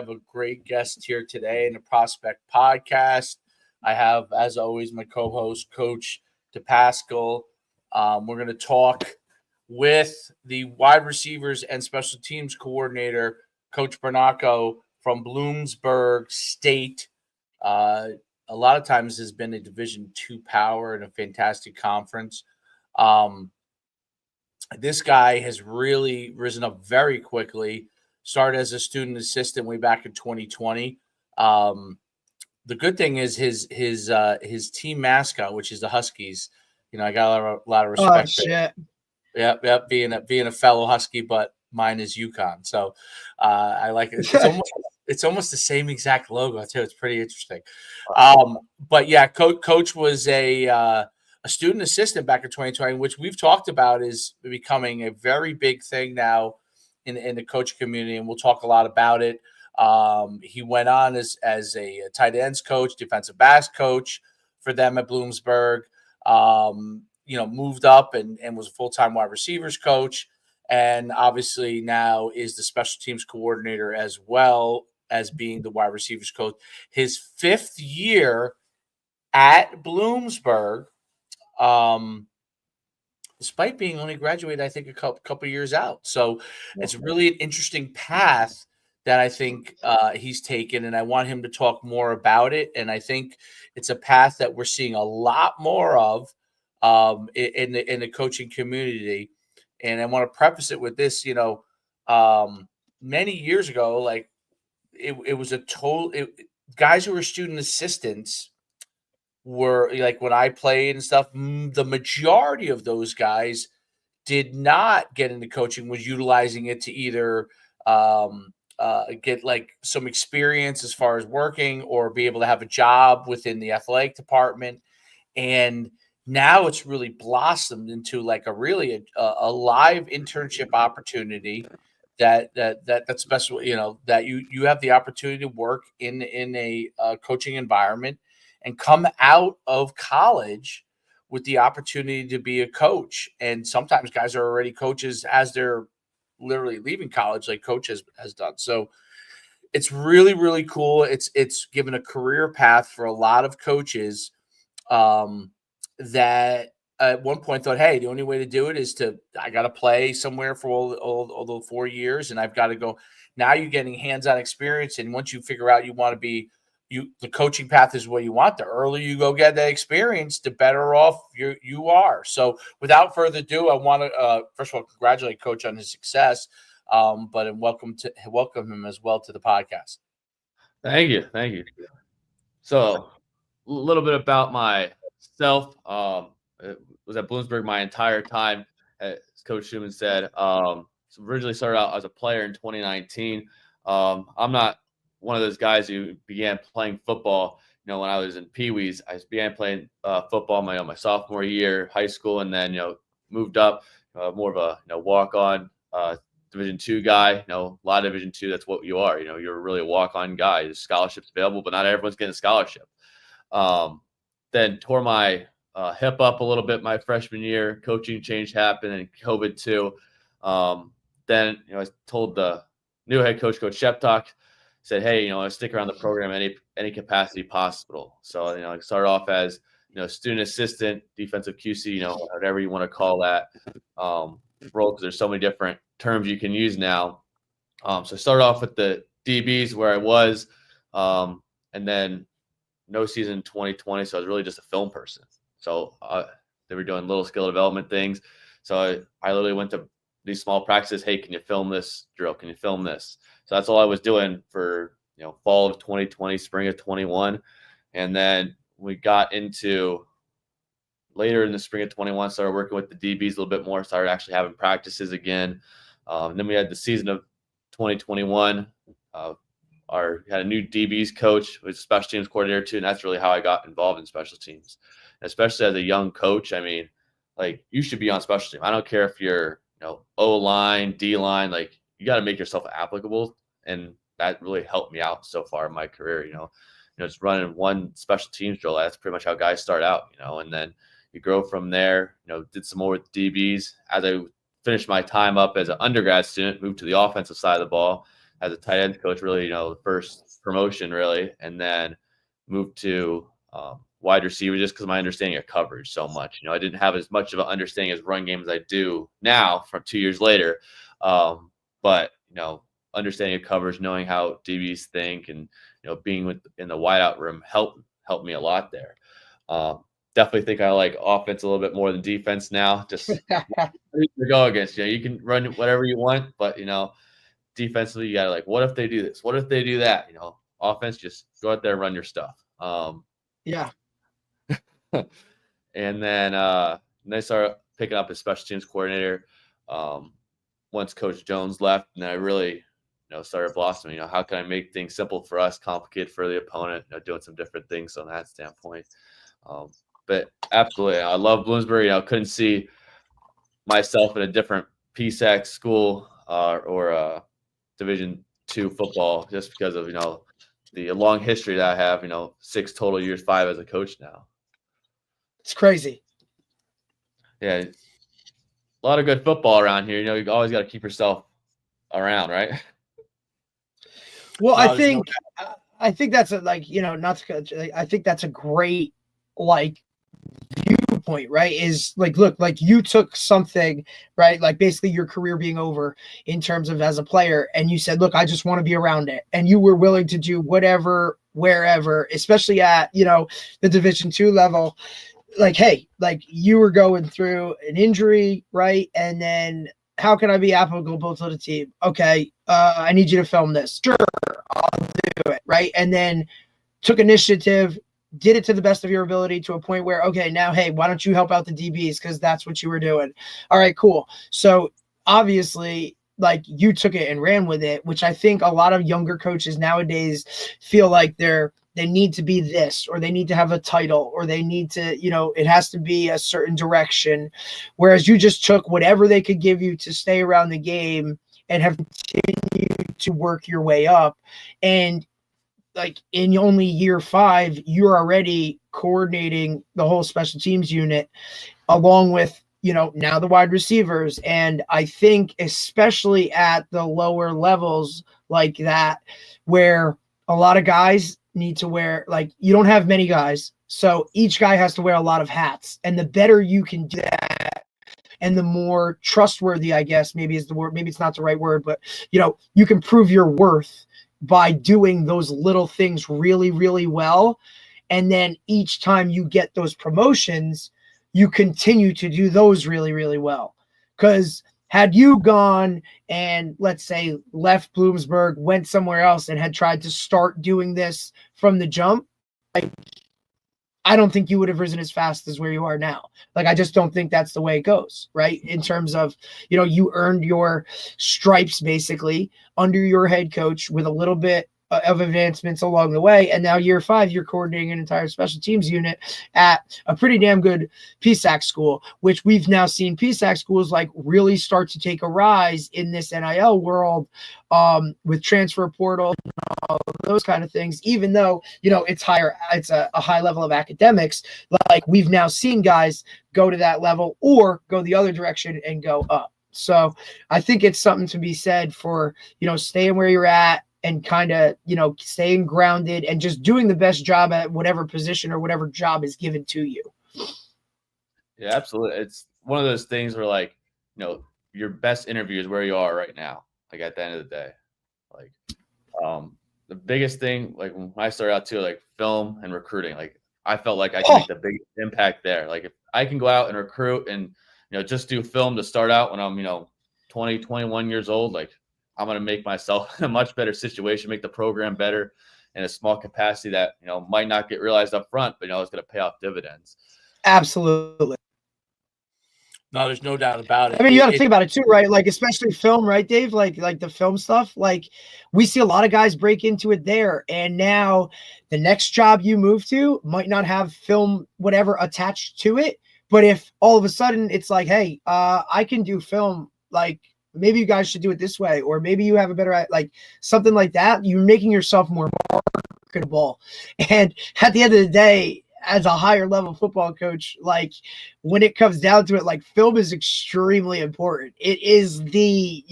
have a great guest here today in the Prospect Podcast. I have, as always, my co-host, Coach Depascale. We're going to talk with the wide receivers and special teams coordinator, Coach Bernocco from Bloomsburg State. A lot of times has been a Division II power and a fantastic conference. This guy has really risen up very quickly. Started as a student assistant way back in 2020. The good thing is his team mascot, which is the Huskies. You know, I got a lot of respect. Oh shit! Yep. Being a fellow Husky, but mine is UConn. So I like it. It's almost the same exact logo too. It's pretty interesting. But yeah, Coach was a student assistant back in 2020, which we've talked about is becoming a very big thing now in the coach community, and we'll talk a lot about it. He went on as a tight ends coach, defensive backs coach for them at Bloomsburg. Moved up and was a full-time wide receivers coach, and obviously now is the special teams coordinator as well as being the wide receivers coach. His 5th year at Bloomsburg, despite being only graduated, I think, a couple years out. So it's really an interesting path that I think he's taken, and I want him to talk more about it. And I think it's a path that we're seeing a lot more of in the coaching community. And I want to preface it with this, many years ago, like it was a total guys who were student assistants were like when I played and stuff, the majority of those guys did not get into coaching, was utilizing it to either get like some experience as far as working or be able to have a job within the athletic department. And now it's really blossomed into like a really a live internship opportunity that's special, that you have the opportunity to work in a coaching environment and come out of college with the opportunity to be a coach. And sometimes guys are already coaches as they're literally leaving college, like Coach has done. So it's really, really cool. It's given a career path for a lot of coaches that at one point thought, hey, the only way to do it is I got to play somewhere for all the 4 years, and I've got to go. Now you're getting hands-on experience, and once you figure out you want to be the coaching path is what you want. The earlier you go get that experience, the better off you are. So without further ado, I want to first of all congratulate Coach on his success, but welcome him as well to the podcast. Thank you. So a little bit about myself. It was at Bloomsburg my entire time, as Coach Schuman said. So originally started out as a player in 2019. I'm not one of those guys who began playing football, when I was in Pee-wees. I began playing football my sophomore year, high school, and then, moved up more of a, walk-on Division II guy. A lot of Division II, that's what you are. You're really a walk-on guy. There's scholarships available, but not everyone's getting a scholarship. Then tore my hip up a little bit my freshman year. Coaching change happened, and COVID too. Then, I told the new head coach, Coach Sheptock, said, hey, I stick around the program any capacity possible. So, I started off as, student assistant, defensive QC, whatever you want to call that role, because there's so many different terms you can use now. So I started off with the DBs where I was, and then no season 2020. So I was really just a film person. So they were doing little skill development things. So I literally went to these small practices. Hey, can you film this drill? Can you film this? So that's all I was doing for, fall of 2020, spring of 21. And then we got into later in the spring of 21, started working with the DBs a little bit more, started actually having practices again. And then we had the season of 2021. Had a new DBs coach, who was a special teams coordinator too. And that's really how I got involved in special teams, especially as a young coach. I mean, like, you should be on special teams. I don't care if you're, O-line, D-line, like, you got to make yourself applicable. And that really helped me out so far in my career, just running one special teams drill. That's pretty much how guys start out, and then you grow from there, did some more with DBs. As I finished my time up as an undergrad student, moved to the offensive side of the ball. as a tight end coach, really, the first promotion really, and then moved to wide receiver just because my understanding of coverage so much. I didn't have as much of an understanding as run game as I do now from 2 years later. But understanding of coverage, knowing how DBs think, and being in the wideout room helped me a lot there. Definitely think I like offense a little bit more than defense now. Just to go against you can run whatever you want, but defensively you gotta what if they do this? What if they do that? Offense, just go out there and run your stuff. Yeah. And then I started picking up as special teams coordinator once Coach Jones left, and then I really started blossoming. How can I make things simple for us, complicated for the opponent? Doing some different things on that standpoint. But absolutely, I love Bloomsburg. Couldn't see myself in a different PSAC school or Division II football just because of the long history that I have. 6 total years, 5 as a coach now. It's crazy. Yeah, a lot of good football around here. You always got to keep yourself around, right? Well, I think that's I think that's a great viewpoint, right? Is look, you took something, right? Basically your career being over in terms of as a player, and you said, look, I just want to be around it. And you were willing to do whatever, wherever, especially at, the Division II level. Hey, you were going through an injury, right? And then how can I be applicable to the team? Okay, I need you to film this. Sure, I'll do it, right? And then took initiative, did it to the best of your ability to a point where, okay, now, hey, why don't you help out the DBs? Because that's what you were doing. All right, cool. So obviously, you took it and ran with it, which I think a lot of younger coaches nowadays feel like they need to be this, or they need to have a title, or they need to, it has to be a certain direction. Whereas you just took whatever they could give you to stay around the game and have continued to work your way up. And in only year 5, you're already coordinating the whole special teams unit along with, now the wide receivers. And I think especially at the lower levels like that, where a lot of guys need to wear, you don't have many guys. So each guy has to wear a lot of hats. And the better you can do that, and the more trustworthy, I guess, maybe is the word, maybe it's not the right word, but, you can prove your worth by doing those little things really, really well. And then each time you get those promotions, you continue to do those really, really well. Because had you gone and, let's say, left Bloomsburg, went somewhere else and had tried to start doing this from the jump, I don't think you would have risen as fast as where you are now. I just don't think that's the way it goes, right? In terms of, you earned your stripes basically under your head coach with a little bit of advancements along the way. And now year 5, you're coordinating an entire special teams unit at a pretty damn good PSAC school, which we've now seen PSAC schools really start to take a rise in this NIL world with transfer portal and all those kind of things, even though, it's a high level of academics. We've now seen guys go to that level or go the other direction and go up. So I think it's something to be said for, staying where you're at and kind of, staying grounded and just doing the best job at whatever position or whatever job is given to you. Yeah, absolutely. It's one of those things where your best interview is where you are right now. At the end of the day, the biggest thing, when I started out too, film and recruiting, I felt like I could make the biggest impact there. If I can go out and recruit and, just do film to start out when I'm, 20, 21 years old, I'm going to make myself in a much better situation, make the program better in a small capacity that, might not get realized up front, but, it's going to pay off dividends. Absolutely. No, there's no doubt about it. I mean, you got to think about it too, right? Especially film, right, Dave? Like the film stuff. We see a lot of guys break into it there. And now the next job you move to might not have film, whatever, attached to it. But if all of a sudden it's hey, I can do film, maybe you guys should do it this way, or maybe you have a better, something like that, you're making yourself more marketable. And at the end of the day, as a higher level football coach, when it comes down to it, film is extremely important. It is the,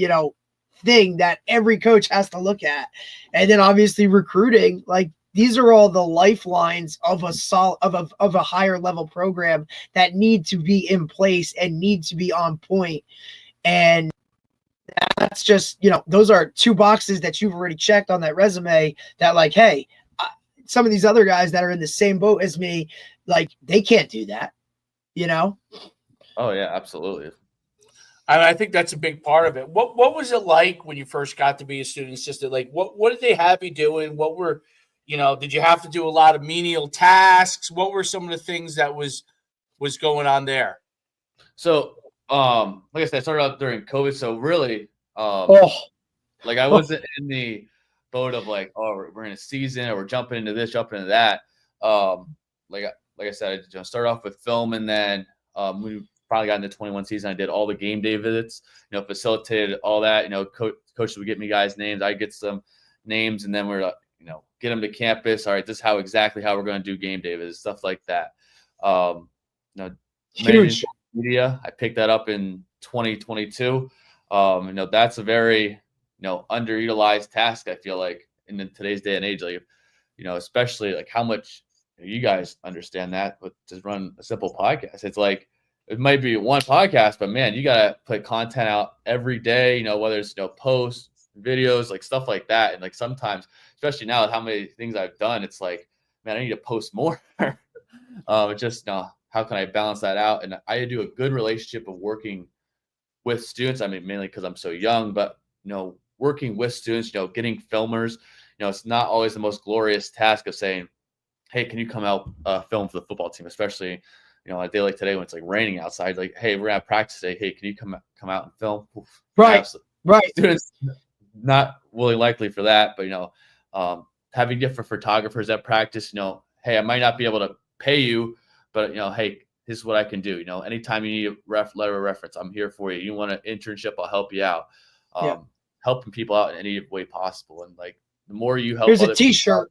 thing that every coach has to look at. And then obviously recruiting, like these are all the lifelines of a higher level program that need to be in place and need to be on point. And that's just, those are 2 boxes that you've already checked on that resume that like, hey, some of these other guys that are in the same boat as me, like they can't do that, Oh yeah, absolutely. I think that's a big part of it. What was it like when you first got to be a student assistant? Like what did they have you doing? What were, did you have to do a lot of menial tasks? What were some of the things that was going on there? So, like I said, I started out during COVID. So really, like I wasn't in the boat of like, oh, we're in a season or we're jumping into this, jumping into that. Like I said, I started off with film, and then we finally got into 21 season. I did all the game day visits, facilitated all that. Coaches would get me guys' names. I get some names, and then we're get them to campus. All right, this is exactly how we're going to do game day visits, stuff like that. Huge media. I picked that up in 2022. That's a very underutilized task. I feel like in today's day and age, like especially like how much you guys understand that, but to run a simple podcast, it's like it might be one podcast, but man, you gotta put content out every day. Whether it's posts, videos, like stuff like that, and like sometimes, especially now, with how many things I've done, it's like, man, I need to post more. Just how can I balance that out? And I do a good relationship of working with students. I mean, mainly because I'm so young, but working with students, getting filmers, it's not always the most glorious task of saying, hey, can you come out film for the football team? Especially, a day like today when it's like raining outside, like, hey, we're gonna have practice today. Hey, can you come out and film? Right. Students not really likely for that, but having different photographers at practice, hey, I might not be able to pay you, but hey, this is what I can do. Anytime you need a letter of reference, I'm here for you. You want an internship, I'll help you out. Helping people out in any way possible. And like the more you help, here's a t-shirt.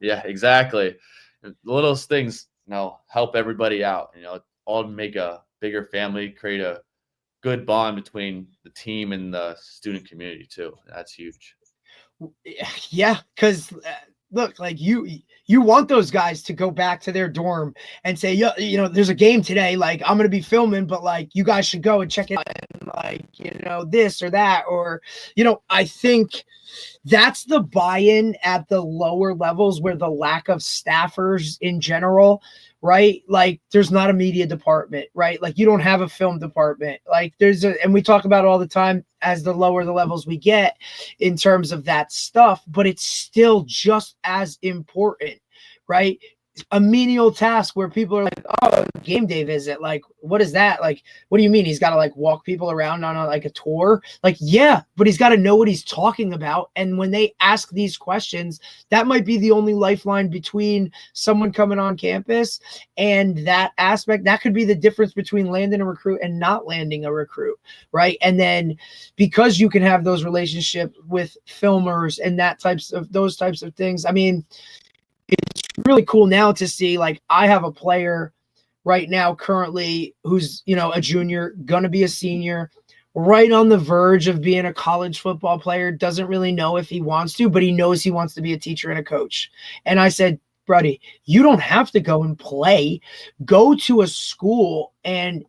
Yeah, exactly. The little things, help everybody out, all make a bigger family, create a good bond between the team and the student community too. That's huge. Yeah, because look, like you want those guys to go back to their dorm and say, there's a game today. Like I'm going to be filming, but like you guys should go and check it out and like, this or that, or, I think that's the buy-in at the lower levels where the lack of staffers in general, right? Like there's not a media department, right? Like you don't have a film department. Like and we talk about it all the time as the lower the levels we get in terms of that stuff, but it's still just as important, right? A menial task where people are like, oh, game day visit. Like, what is that? Like, what do you mean? He's got to like walk people around on a tour? Like, yeah, but he's got to know what he's talking about. And when they ask these questions, that might be the only lifeline between someone coming on campus and that aspect. That could be the difference between landing a recruit and not landing a recruit, right? And then because you can have those relationships with filmers and those types of things, I mean, it's really cool now to see, like, I have a player right now currently who's, a junior, going to be a senior, right on the verge of being a college football player, doesn't really know if he wants to, but he knows he wants to be a teacher and a coach. And I said, buddy, you don't have to go and play. Go to a school and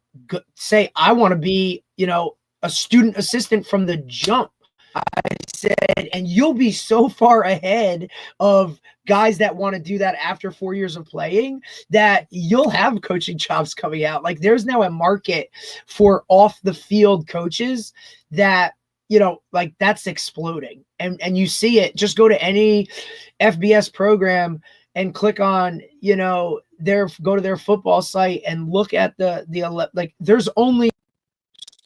say, I want to be, a student assistant from the jump. I said, and you'll be so far ahead of guys that want to do that after 4 years of playing that you'll have coaching jobs coming out. Like there's now a market for off the field coaches that, like that's exploding. And you see it. Just go to any FBS program and click on, go to their football site and look at like there's only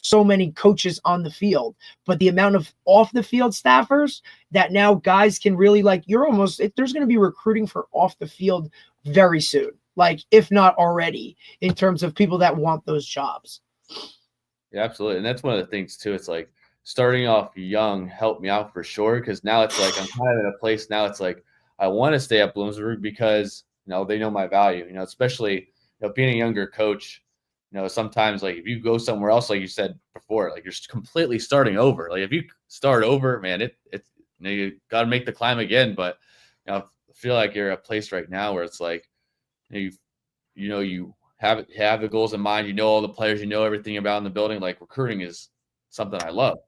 so many coaches on the field, but the amount of off the field staffers that now guys can really there's going to be recruiting for off the field very soon, like if not already, in terms of people that want those jobs. Yeah, absolutely. And that's one of the things too. It's like starting off young helped me out for sure. Cause now it's like, I'm kind of in a place now. It's like, I want to stay at Bloomsburg because, they know my value, especially, being a younger coach, sometimes like if you go somewhere else, like you said before, like you're completely starting over. Like if you start over, man, it's you got to make the climb again. But I feel like you're at a place right now where it's like you have the goals in mind. You know all the players. You know everything about in the building. Like recruiting is something I love.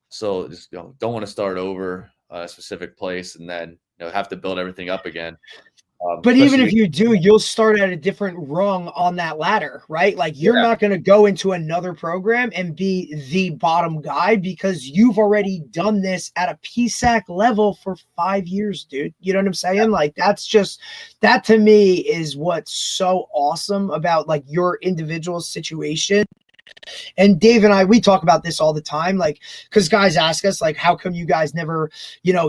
So just don't want to start over a specific place and then have to build everything up again. But even if you do, you'll start at a different rung on that ladder, right? Like you're not going to go into another program and be the bottom guy because you've already done this at a PSAC level for 5 years, dude. You know what I'm saying? Yeah. Like that to me is what's so awesome about like your individual situation. And Dave and I, we talk about this all the time, like, because guys ask us, like, how come you guys never,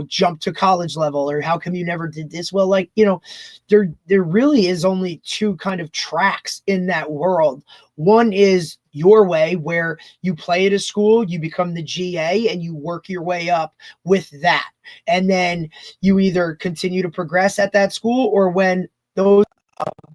jumped to college level, or how come you never did this? Well, like, there really is only two kind of tracks in that world. One is your way, where you play at a school, you become the GA, and you work your way up with that. And then you either continue to progress at that school, or when those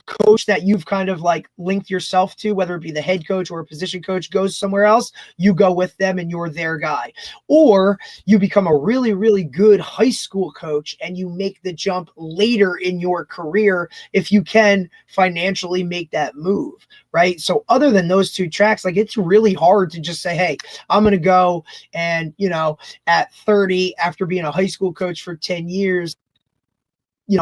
coach that you've kind of like linked yourself to, whether it be the head coach or a position coach, goes somewhere else, you go with them and you're their guy. Or you become a really, really good high school coach and you make the jump later in your career if you can financially make that move, right? So other than those two tracks, like it's really hard to just say, hey, I'm going to go and, at 30, after being a high school coach for 10 years,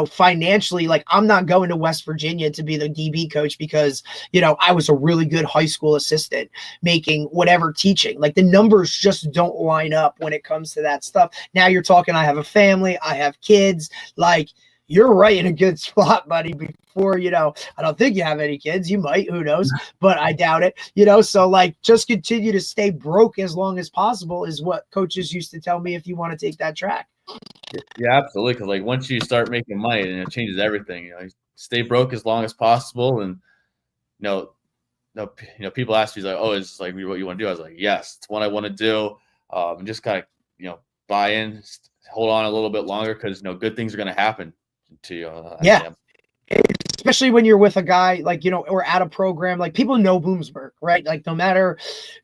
financially, like I'm not going to West Virginia to be the DB coach because, I was a really good high school assistant making whatever teaching. Like the numbers just don't line up when it comes to that stuff. Now you're talking, I have a family, I have kids, like you're right in a good spot, buddy. Before, I don't think you have any kids. You might, who knows, but I doubt it, so like just continue to stay broke as long as possible is what coaches used to tell me if you want to take that track. Yeah, absolutely. Because like once you start making money, and it changes everything. You stay broke as long as possible, and people ask me like, "Oh, is this like what you want to do?" I was like, "Yes, it's what I want to do." And just kind of buy in, hold on a little bit longer because good things are going to happen to you. Yeah. Especially when you're with a guy like, or at a program, like people know Bloomsburg, right? Like no matter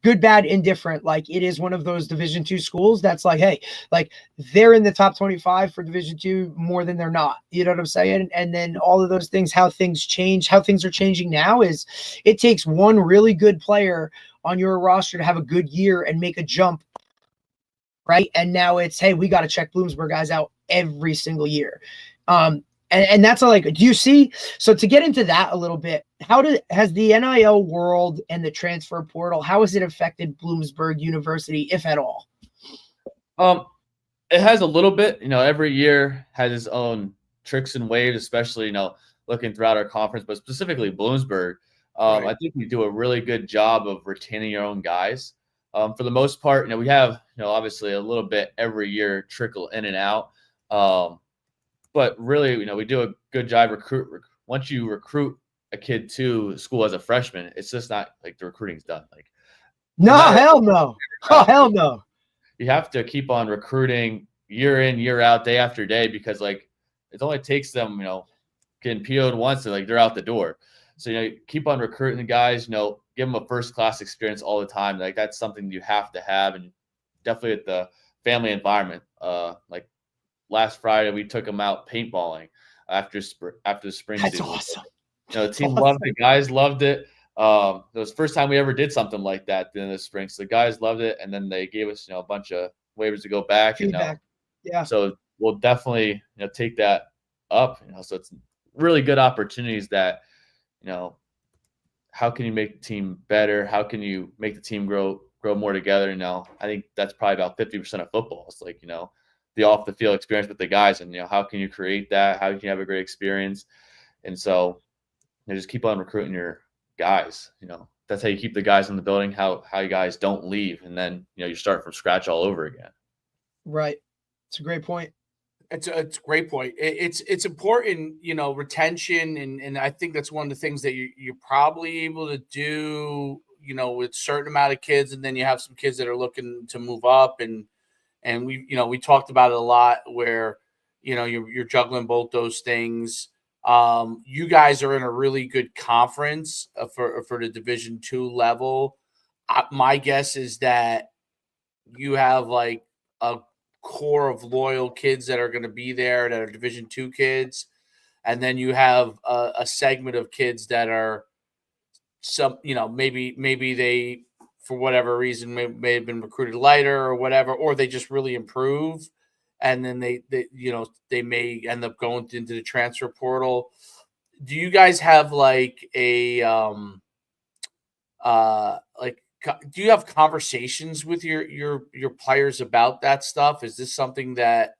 good, bad, indifferent, like it is one of those Division II schools that's like, hey, like they're in the top 25 for Division II more than they're not. You know what I'm saying? And then all of those things, how things change, how things are changing now is it takes one really good player on your roster to have a good year and make a jump. Right. And now it's, hey, we got to check Bloomsburg guys out every single year. And that's like, do you see? So to get into that a little bit, has the NIL world and the transfer portal, how has it affected Bloomsburg University, if at all? It has a little bit. Every year has its own tricks and waves, especially looking throughout our conference, but specifically Bloomsburg. Right. I think we do a really good job of retaining our own guys. For the most part, we have obviously a little bit every year trickle in and out. But really, we do a good job once you recruit a kid to school as a freshman, it's just not like the recruiting's done. Like, hell no. Oh, hell no. You have to keep on recruiting year in, year out, day after day, because like it only takes them, getting PO'd once and like they're out the door. So, keep on recruiting the guys, give them a first class experience all the time. Like that's something you have to have, and definitely at the family environment. Like last Friday, we took them out paintballing after the spring That's season. Awesome. The team loved it. Guys loved it. It was the first time we ever did something like that in the spring. So the guys loved it, and then they gave us, a bunch of waivers to go back. Feedback. Yeah. So we'll definitely, take that up. So it's really good opportunities that, how can you make the team better? How can you make the team grow more together? I think that's probably about 50% of football. It's like, the off the field experience with the guys, and how can you create that? How can you have a great experience? And so just keep on recruiting your guys. That's how you keep the guys in the building. How you guys don't leave, and then you start from scratch all over again. Right. It's a great point. It's a great point. It's important, retention, and I think that's one of the things that you're probably able to do, with a certain amount of kids, and then you have some kids that are looking to move up, and we talked about it a lot where you're juggling both those things. You guys are in a really good conference for the Division II level. My guess is that you have like a core of loyal kids that are going to be there that are Division II kids, and then you have a segment of kids that are maybe they for whatever reason may have been recruited lighter or whatever, or they just really improve, and then they may end up going into the transfer portal. Do you guys have like a do you have conversations with your players about that stuff? Is this something that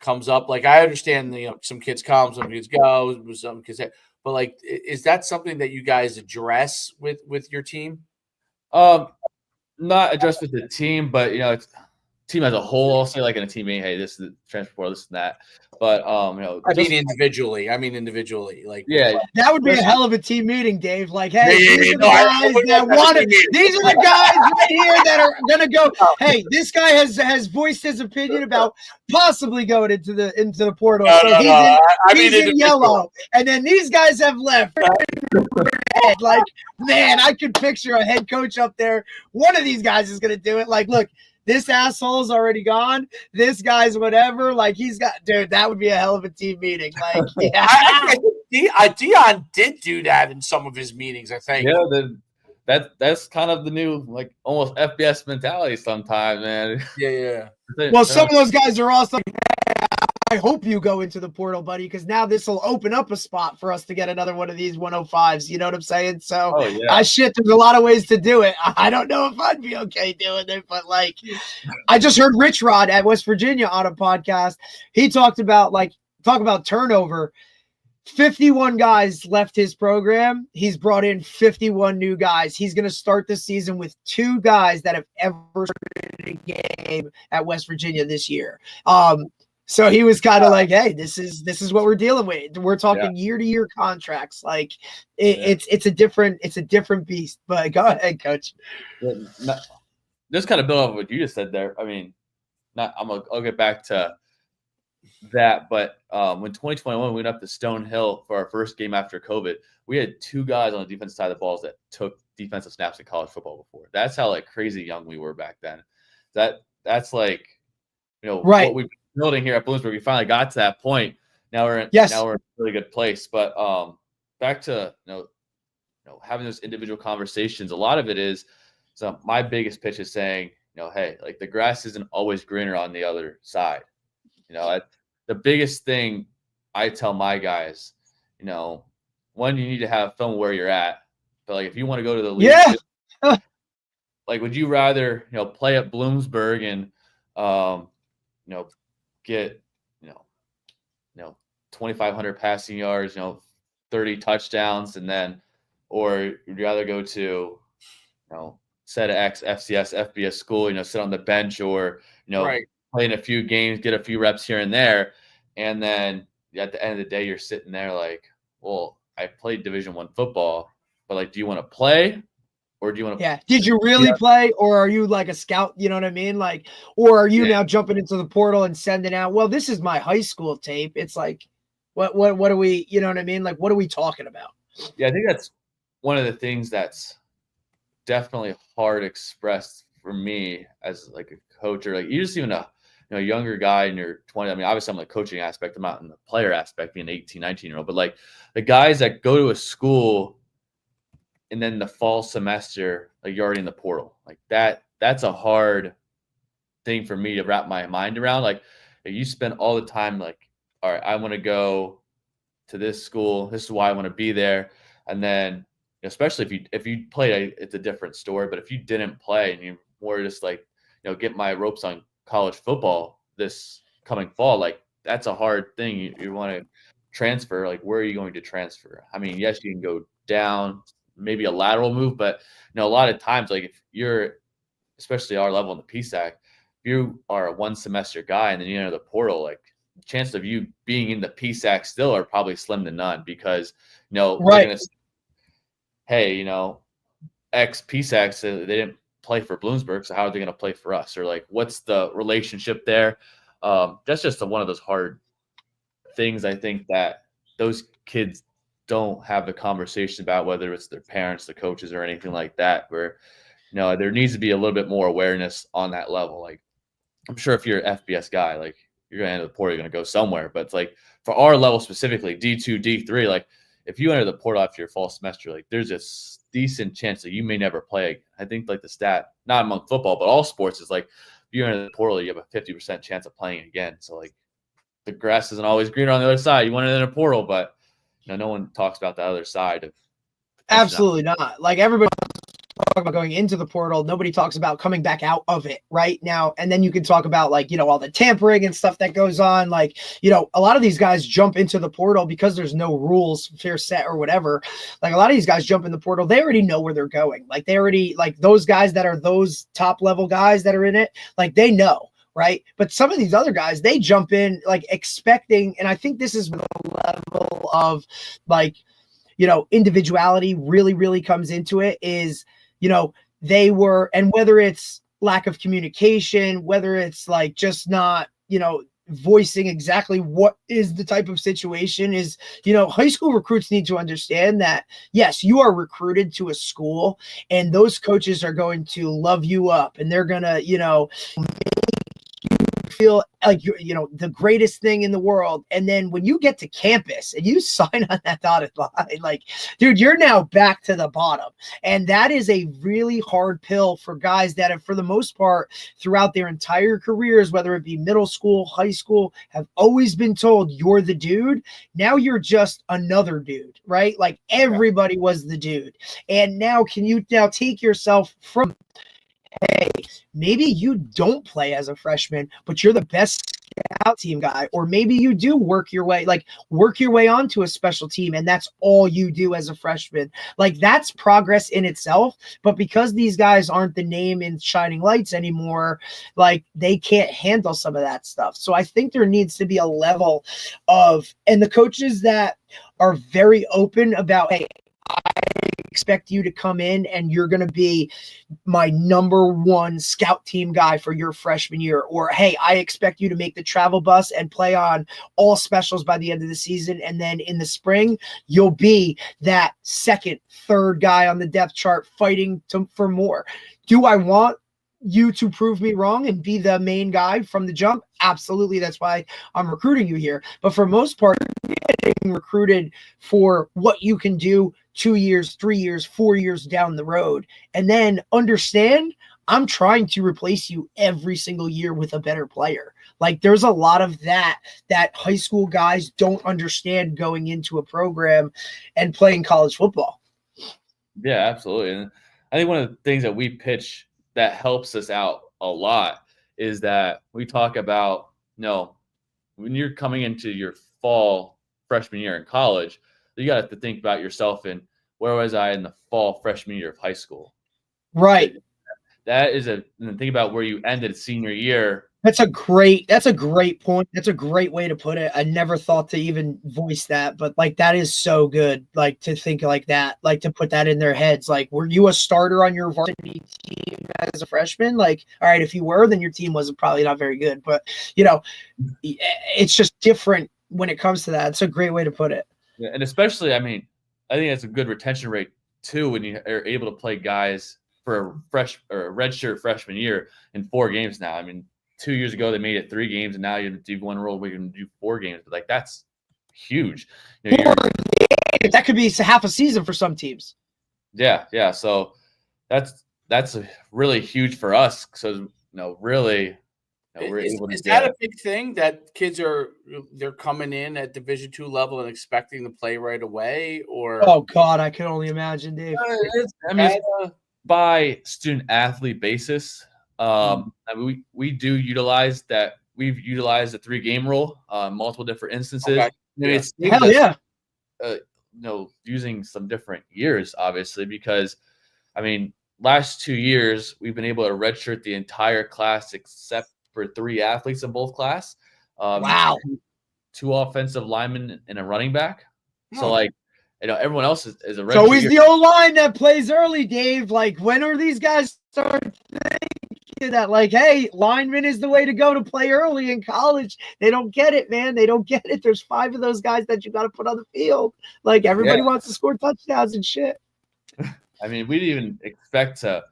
comes up? Like, I understand, some kids come, some kids go, some kids, but like, is that something that you guys address with your team? Not addressed with the team, but it's team as a whole. I'll say like in a team meeting, hey, this is the transfer portal, this and that. But I mean individually, like that would be a hell of a team meeting, Dave. Like, hey, these are the guys right here that are gonna go. Hey, this guy has voiced his opinion about possibly going into the portal. He's in yellow, and then these guys have left. Like, man, I could picture a head coach up there. One of these guys is gonna do it. Like, look, this asshole's already gone. This guy's whatever. Like, dude, that would be a hell of a team meeting. Like, yeah. Dion did do that in some of his meetings, I think. Yeah, that's kind of the new, like, almost FBS mentality sometimes, man. Yeah. Well, some of those guys are also, I hope you go into the portal, buddy, because now this will open up a spot for us to get another one of these 105s. You know what I'm saying? So, there's a lot of ways to do it. I don't know if I'd be okay doing it, but like, I just heard Rich Rod at West Virginia on a podcast. He talked about turnover. 51 guys left his program. He's brought in 51 new guys. He's going to start the season with 2 guys that have ever started a game at West Virginia this year. So he was kind of like, hey, this is what we're dealing with. We're talking year-to-year contracts. Like it's a different beast. But go ahead, Coach. Just kind of build off what you just said there. I mean, I'll get back to that, but when 2021 we went up to Stonehill for our first game after COVID, we had 2 guys on the defensive side of the balls that took defensive snaps in college football before. That's how like crazy young we were back then. That's like, what we've been building here at Bloomsburg. We finally got to that point. Now we're in a really good place. But back to having those individual conversations. A lot of it is, so my biggest pitch is saying, hey, like, the grass isn't always greener on the other side. The biggest thing I tell my guys, one, you need to have fun where you're at. But like, if you want to go to the league, like, would you rather, play at Bloomsburg and, get, 2,500 passing yards, 30 touchdowns, and then, or you'd rather go to, set X, FCS, FBS school, sit on the bench, or, play in a few games, get a few reps here and there. And then at the end of the day, you're sitting there like, well, I played Division I football, but like, do you want to play, or do you want to? Yeah. Did you really play, or are you like a scout? You know what I mean? Like, or are you now jumping into the portal and sending out, well, this is my high school tape. It's like, what are we, you know what I mean? Like, what are we talking about? Yeah. I think that's one of the things that's definitely hard expressed for me as like a coach, or like, you just even a younger guy in your 20s. I mean, obviously I'm the coaching aspect, I'm not in the player aspect, being 18, 19-year-old, but like the guys that go to a school and then the fall semester, like, you're already in the portal, like that's a hard thing for me to wrap my mind around. Like, you spend all the time like, all right, I want to go to this school, this is why I want to be there. And then, especially if you play, it's a different story. But if you didn't play and you were just like, get my ropes on college football this coming fall, like, that's a hard thing. You want to transfer, like, where are you going to transfer? I mean, yes, you can go down, maybe a lateral move, but a lot of times, like, if you're, especially our level in the PSAC, if you are a 1 semester guy and then you enter the portal, like, the chances of you being in the PSAC still are probably slim to none, because they're gonna say, hey, ex PSAC, they didn't play for Bloomsburg, so how are they going to play for us? Or like, what's the relationship there? That's just one of those hard things, I think, that those kids don't have the conversation about whether it's their parents, the coaches, or anything like that, where, there needs to be a little bit more awareness on that level. Like, I'm sure if you're an FBS guy, like, you're going to enter the portal, you're going to go somewhere. But it's like, for our level specifically, D2, D3, like, if you enter the portal after your fall semester, like, there's a decent chance that you may never play. I think, like, the stat, not among football, but all sports, is like, if you enter the portal, you have a 50% chance of playing again. So, like, the grass isn't always greener on the other side. You want to enter a portal, but no one talks about the other side of. Absolutely not. Like, everybody talks about going into the portal. Nobody talks about coming back out of it right now. And then you can talk about, like, all the tampering and stuff that goes on. Like, a lot of these guys jump into the portal because there's no rules, fair set or whatever. Like, a lot of these guys jump in the portal. They already know where they're going. Like, they already, like, those guys that are those top level guys that are in it, like, they know. Right. But some of these other guys, they jump in like expecting. And I think this is where the level of, like, individuality really, really comes into it is, they were, and whether it's lack of communication, whether it's like just not, voicing exactly what is the type of situation is, high school recruits need to understand that, yes, you are recruited to a school and those coaches are going to love you up and they're going to, feel like you're, the greatest thing in the world. And then when you get to campus and you sign on that dotted line, like, dude, you're now back to the bottom. And that is a really hard pill for guys that have, for the most part, throughout their entire careers, whether it be middle school, high school, have always been told you're the dude. Now you're just another dude, right? Like, everybody was the dude. And now can you now take yourself from, hey, maybe you don't play as a freshman, but you're the best scout team guy, or maybe you do work your way onto a special team, and that's all you do as a freshman. Like, that's progress in itself. But because these guys aren't the name in shining lights anymore, like, they can't handle some of that stuff. So I think there needs to be a level of, and the coaches that are very open about, hey, I expect you to come in and you're going to be my number one scout team guy for your freshman year. Or, hey, I expect you to make the travel bus and play on all specials by the end of the season. And then in the spring, you'll be that second, third guy on the depth chart fighting for more. Do I want you to prove me wrong and be the main guy from the jump? Absolutely. That's why I'm recruiting you here. But for most part, you're getting recruited for what you can do 2 years, 3 years, 4 years down the road. And then understand, I'm trying to replace you every single year with a better player. Like, there's a lot of that high school guys don't understand going into a program and playing college football. Yeah, absolutely. And I think one of the things that we pitch that helps us out a lot is that we talk about, when you're coming into your fall freshman year in college, you got to think about yourself and where was I in the fall freshman year of high school? Right. That is and think about where you ended senior year. That's a great point. That's a great way to put it. I never thought to even voice that, but like, that is so good. Like, to think like that, like, to put that in their heads. Like, were you a starter on your varsity team as a freshman? Like, all right, if you were, then your team was probably not very good, but it's just different when it comes to that. It's a great way to put it. Yeah, and especially, I think that's a good retention rate too, when you are able to play guys for a redshirt freshman year in 4 games now. 2 years ago they made it 3 games, and now you have D1 rule where you can do 4 games. But like, that's huge. That could be half a season for some teams. Yeah. So that's really huge for us. So really. Is that a big thing that kids they're coming in at Division II level and expecting to play right away? Or oh God, I can only imagine, Dave. It's by student athlete basis. We do utilize that. We've utilized the 3-game rule, multiple different instances. Okay. Hell yeah. Using some different years, obviously, because last 2 years we've been able to redshirt the entire class except for 3 athletes in both class. Wow. 2 offensive linemen and a running back. So everyone else is a redshirt. So always the O-line that plays early, Dave. Like, when are these guys start thinking thinking that, like, hey, lineman is the way to go to play early in college. They don't get it, man. They don't get it. There's 5 of those guys that you got to put on the field. Like, everybody wants to score touchdowns and shit. I mean, we didn't even expect to,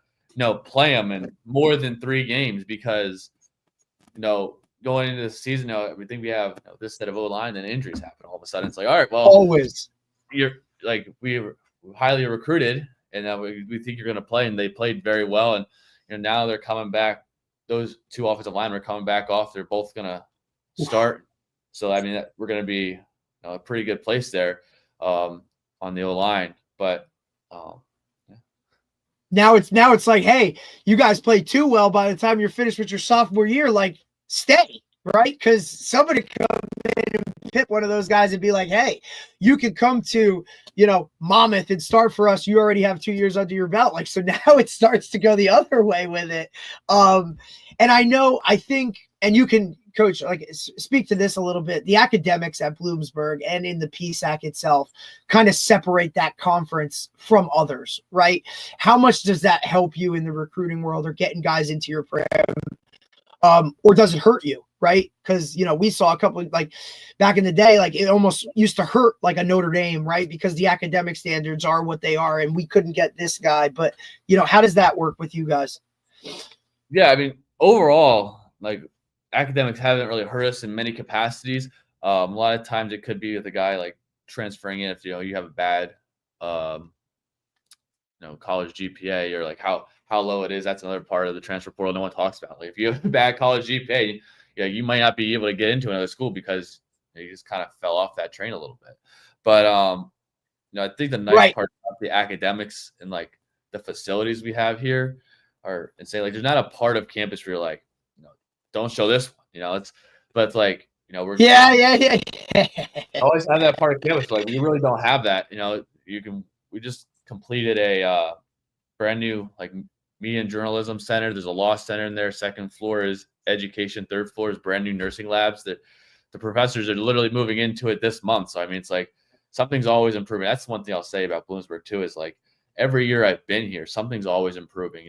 play them in more than 3 games because, going into the season, we think we have this set of O-line, and injuries happen. All of a sudden, it's like, all right, well, always. You're like, we were highly recruited, and we think you're going to play, and they played very well. And now they're coming back. Those 2 offensive linemen are coming back off. They're both going to start. So, I mean, we're going to be a pretty good place there on the O-line. But now it's like, hey, you guys played too well. By the time you're finished with your sophomore year, like, stay, right? Because somebody come in and pick one of those guys and be like, hey, you can come to, Monmouth and start for us. You already have 2 years under your belt. Like, so now it starts to go the other way with it. And I think, and you can, Coach, like, speak to this a little bit. The academics at Bloomsburg and in the PSAC itself kind of separate that conference from others, right? How much does that help you in the recruiting world or getting guys into your program? Or does it hurt you, right? Because, we saw a couple, like, back in the day, like, it almost used to hurt like a Notre Dame, right? Because the academic standards are what they are, and we couldn't get this guy. But, how does that work with you guys? Yeah, I mean, overall, like, academics haven't really hurt us in many capacities. A lot of times it could be with a guy, like, transferring in if, you have a bad, college GPA, or, like, how low it is. That's another part of the transfer portal no one talks about. Like, if you have a bad college GPA, you might not be able to get into another school because you just kind of fell off that train a little bit. But I think the nice part about the academics and, like, the facilities we have here are, and say, like, there's not a part of campus where you're like, don't show this one. It's like, we're always have that part of campus. Like, we really don't have that. We just completed a brand new, like, media and journalism center. There's a law center in there. 2nd floor is education. 3rd floor is brand new nursing labs that the professors are literally moving into it this month. So, I mean, it's like something's always improving. That's one thing I'll say about Bloomsburg too, is, like, every year I've been here, something's always improving.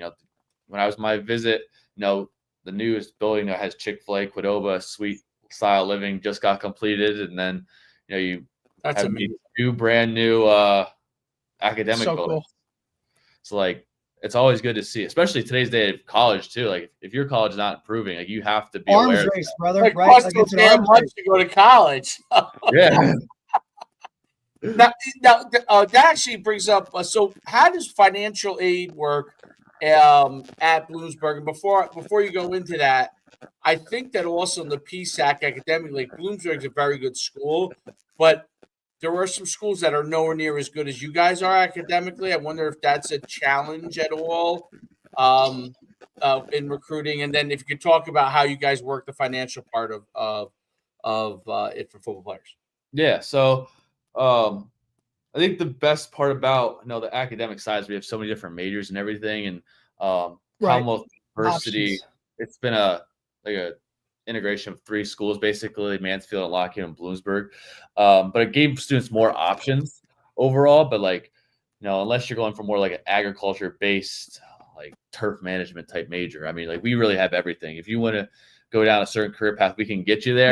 When I was my visit, the newest building that has Chick-fil-A, Qdoba, Suite Style Living just got completed. And then, you That's have amazing. 2 brand new academic buildings. Cool. So, like, it's always good to see, especially today's day of college too. Like, if your college is not improving, like, you have to be arms aware. Race, brother, like, right? Like, it's damn much to go to college. Yeah. Now, that actually brings up. So, how does financial aid work at Bloomsburg? And before you go into that, I think that also in the PSAC academically, Bloomsburg is a very good school, but there are some schools that are nowhere near as good as you guys are academically. I wonder if that's a challenge at all in recruiting. And then if you could talk about how you guys work the financial part of it for football players. Yeah. So I think the best part about the academic side is we have so many different majors and everything. And Commonwealth University, it's been a integration of 3 schools, basically Mansfield, Lockheed, and Bloomsburg. But it gave students more options overall. But, like, unless you're going for more like an agriculture-based, like, turf management type major, I mean, like, we really have everything. If you want to go down a certain career path, we can get you there.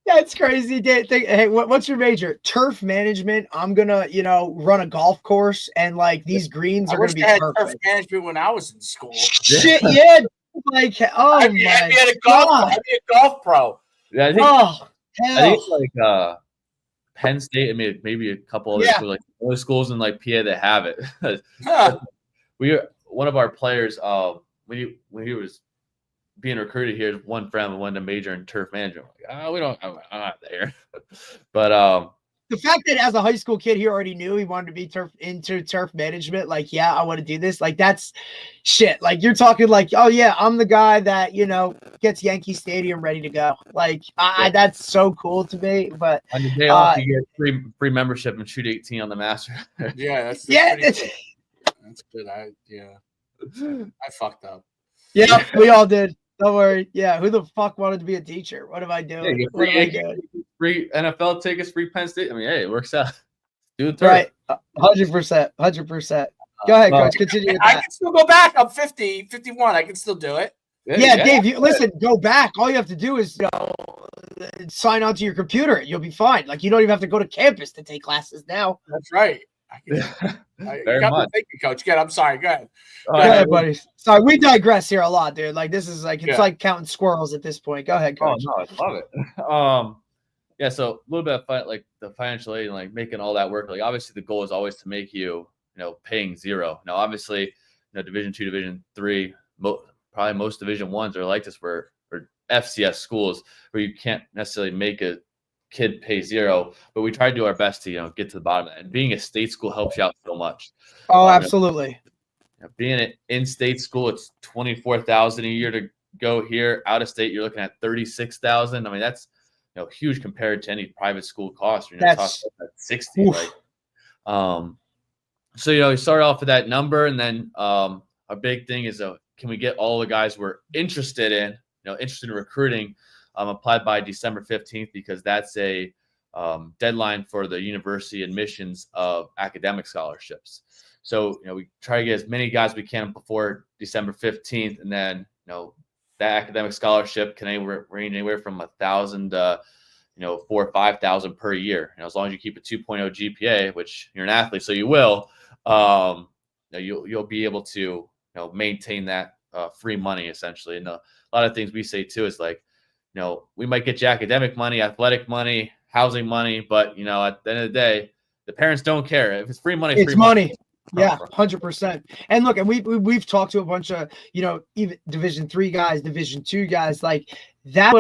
That's crazy. Hey, what's your major? Turf management. I'm gonna, run a golf course, and, like, these greens are gonna be perfect. Turf management when I was in school. Shit, yeah. Like, oh I'd be a golf pro. Yeah, I think like Penn State, and maybe a couple other schools, like other schools in, like, PA that have it. One of our players, when he was being recruited here, one friend wanted to major in turf management. Like, I'm not there. But the fact that as a high school kid, he already knew he wanted to be into turf management. Like, yeah, I want to do this. Like, that's shit. Like, you're talking like, oh yeah, I'm the guy that, gets Yankee Stadium ready to go. Like, that's so cool to me. But on the day off, you get free membership and shoot 18 on the Master. That's good. I fucked up. Yeah, we all did. Don't worry. Yeah, who the fuck wanted to be a teacher? What am I doing? Free NFL tickets, free Penn State. I mean, hey, it works out. Do it right. 100%. Go ahead, Coach. Continue with I that. can still go back. I'm 50, 51. I can still do it. Yeah, Dave, listen, go back. All you have to do is sign onto your computer. You'll be fine. Like, you don't even have to go to campus to take classes now. That's right. You got me thinking, Coach. Good. I'm sorry. Go ahead. Go ahead, buddy. Sorry, we digress here a lot, dude. Like, this is like, it's like counting squirrels at this point. Go ahead, Coach. Oh, no, I love it. Yeah, so a little bit of like the financial aid and like making all that work. Like, obviously, the goal is always to make you, paying zero. Now, obviously, Division II, Division III, probably most Division I's are like this, or FCS schools where you can't necessarily make a kid pay zero, but we try to do our best to get to the bottom of that. And being a state school helps you out so much. Oh, absolutely. Being an in-state school, it's $24,000 a year to go here. Out of state, you're looking at $36,000. I mean, that's huge compared to any private school cost. That's talking about 60. Like, so you start off with that number, and then our big thing is can we get all the guys we're interested in recruiting applied by December 15th, because that's a deadline for the university admissions of academic scholarships. So we try to get as many guys we can before December 15th, and then that academic scholarship can range anywhere from $1,000 to $4,000 or $5,000 per year. As long as you keep a 2.0 GPA, which you're an athlete, so you will, you'll be able to maintain that free money essentially. And a lot of things we say too is like, we might get you academic money, athletic money, housing money, but at the end of the day, the parents don't care. If it's free money, it's free money. Yeah, 100%. And look, and we've talked to a bunch of even Division III guys, Division II guys, like that.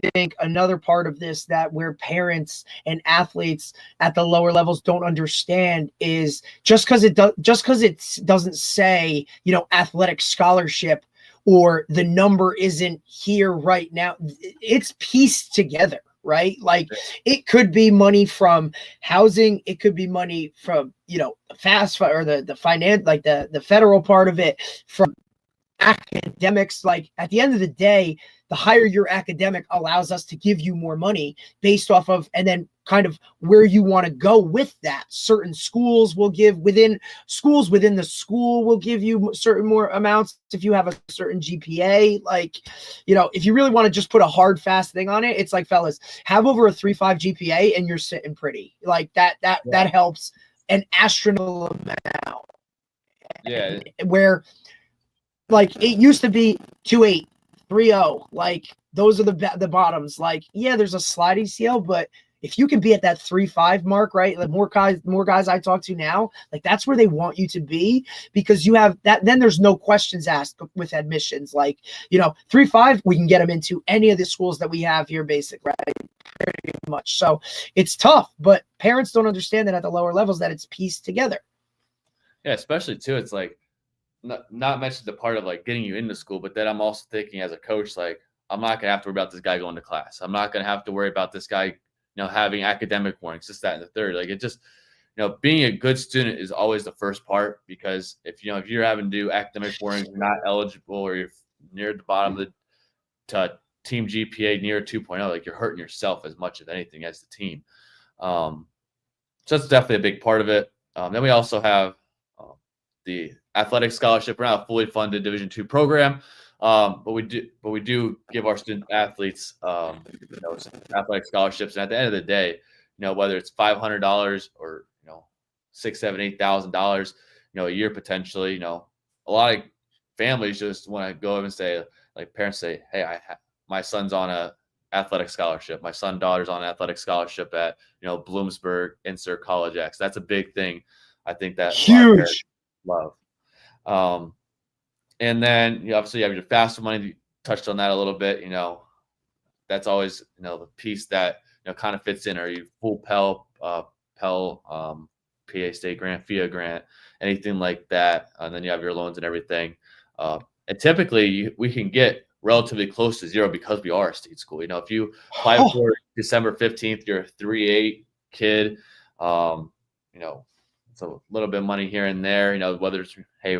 I think another part of this that where parents and athletes at the lower levels don't understand is just because it doesn't say athletic scholarship, or the number isn't here right now, it's pieced together, right? Like, it could be money from housing, it could be money from fast or the finance, like the federal part of it, from academics. Like, at the end of the day, the higher your academic allows us to give you more money based off of, and then kind of where you want to go with that. Certain schools will give within the school will give you certain more amounts if you have a certain GPA. Like, if you really want to just put a hard, fast thing on it, it's like, fellas, have over a 3.5 GPA and you're sitting pretty. Like that helps an astronomical amount. Yeah. Where like it used to be 2.8, 3.0, like those are the bottoms. Like, yeah, there's a sliding scale, but if you can be at that 3.5 mark, right? Like more guys I talk to now, like that's where they want you to be, because you have that. Then there's no questions asked with admissions. Like 3.5, we can get them into any of the schools that we have here, basically, right? Pretty much. So it's tough, but parents don't understand that at the lower levels that it's pieced together. Yeah, especially too. It's like not mention the part of like getting you into school, but then I'm also thinking as a coach, like I'm not gonna have to worry about this guy going to class. I'm not gonna have to worry about this guy, having academic warnings, this, that, and the third. Like, it just, being a good student is always the first part, because if you're having to do academic warnings, you're not eligible, or you're near the bottom of the team GPA near 2.0, like you're hurting yourself as much as anything as the team. So that's definitely a big part of it. Then we also have the athletic scholarship. We're not a fully funded Division II program, but we do give our student athletes athletic scholarships. And at the end of the day, whether it's $500 or $6,000, $7,000, $8,000, a year potentially, a lot of families just want to go and say, like parents say, hey, my son's on a athletic scholarship. My daughter's on an athletic scholarship at Bloomsburg, insert college X. That's a big thing. I think that huge love. And then obviously you have your FAFSA money. You touched on that a little bit. That's always the piece that kind of fits in. Are you full Pell, PA State grant, FIA grant, anything like that? And then you have your loans and everything. And typically we can get relatively close to zero because we are a state school. If you apply for December 15th, you're a 3.8 kid. It's a little bit of money here and there, whether it's, hey,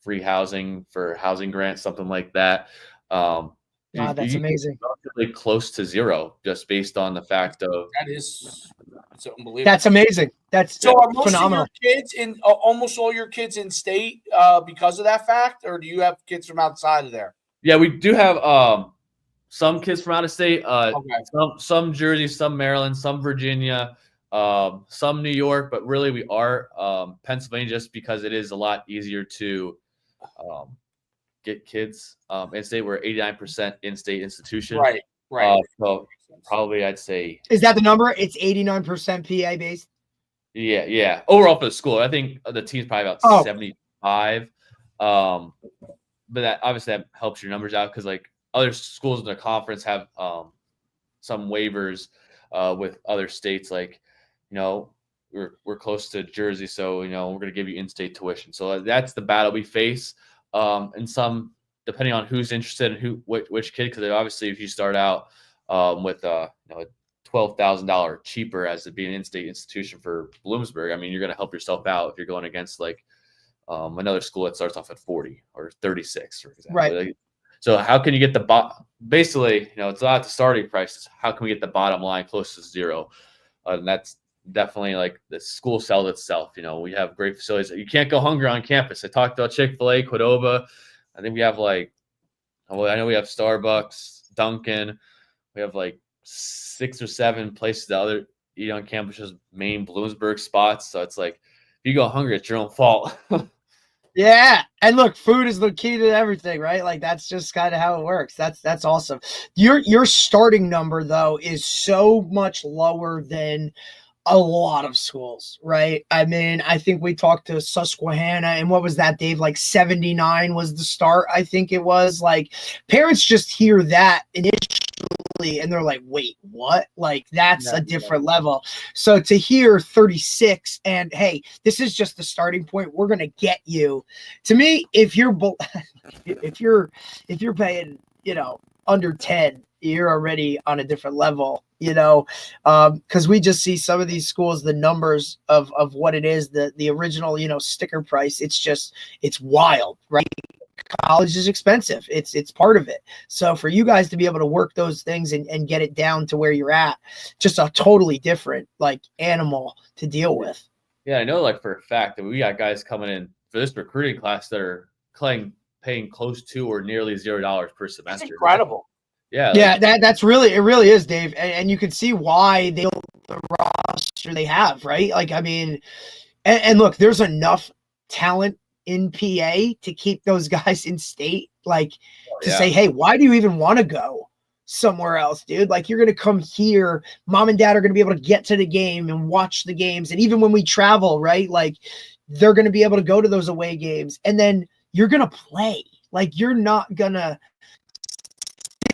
free housing for housing grants, something like that. Wow, that's amazing. Relatively close to zero, just based on the fact of that's unbelievable. That's amazing. That's So are most phenomenal. of your kids almost all your kids in state because of that fact, or do you have kids from outside of there? Yeah, we do have some kids from out of state. Okay. Some Jersey, some Maryland, some Virginia, some New York, but really we are Pennsylvania just because it is a lot easier to get kids in state. We're 89% in-state institution. Right. So probably I'd say. Is that the number? It's 89% PA based. Yeah. Overall for the school, I think the team's probably about 75. But that obviously that helps your numbers out because like other schools in the conference have some waivers with other states. Like, we're close to Jersey, so we're going to give you in-state tuition. So that's the battle we face. And some depending on who's interested and which kid, because obviously if you start out with a $12,000 cheaper as to be an in-state institution for Bloomsburg, I mean you're going to help yourself out if you're going against like another school that starts off at 40 or 36, for example. Right. Like, so how can you get basically, it's not the starting price. It's how can we get the bottom line close to zero? And that's definitely like the school sells itself. We have great facilities. You can't go hungry on campus. I talked about Chick-fil-A, Qdoba. I think we have I know we have Starbucks, Dunkin'. We have like 6 or 7 places that other eat on campus's main Bloomsburg spots. So it's like, if you go hungry, it's your own fault. Yeah. And look, food is the key to everything, right? Like that's just kind of how it works. That's awesome. Your starting number though is so much lower than a lot of schools, right? I mean, I think we talked to Susquehanna, and what was that, Dave? Like 79 was the start, I think it was. Like parents just hear that initially and they're like, wait, what? Like that's a different level. So to hear 36 and hey, this is just the starting point. We're going to get you. To me, if you're paying, under 10, you're already on a different level, because we just see some of these schools, the numbers of what it is, the original, sticker price. It's wild, right? College is expensive. It's part of it. So for you guys to be able to work those things and get it down to where you're at, just a totally different like animal to deal with. Yeah, I know like for a fact that we got guys coming in for this recruiting class that are paying close to or nearly $0 per semester. That's incredible. Yeah. Yeah, that's really, it really is, Dave. And you can see why they built the roster they have, right? Like, I mean, and look, there's enough talent in PA to keep those guys in state, like to say, hey, why do you even want to go somewhere else, dude? Like you're going to come here. Mom and dad are going to be able to get to the game and watch the games. And even when we travel, right, like they're going to be able to go to those away games and then you're going to play. Like you're not going to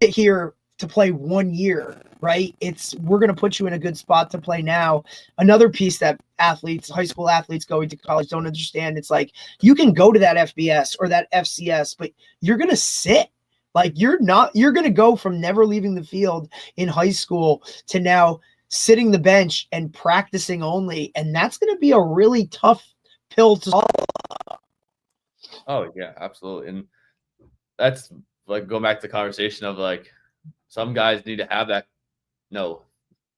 sit here to play 1 year, right? We're going to put you in a good spot to play now. Another piece that high school athletes going to college don't understand. It's like, you can go to that FBS or that FCS, but you're going to sit. Like you're going to go from never leaving the field in high school to now sitting the bench and practicing only. And that's going to be a really tough pill to swallow. Oh yeah, absolutely. And that's like going back to the conversation of like, some guys need to have that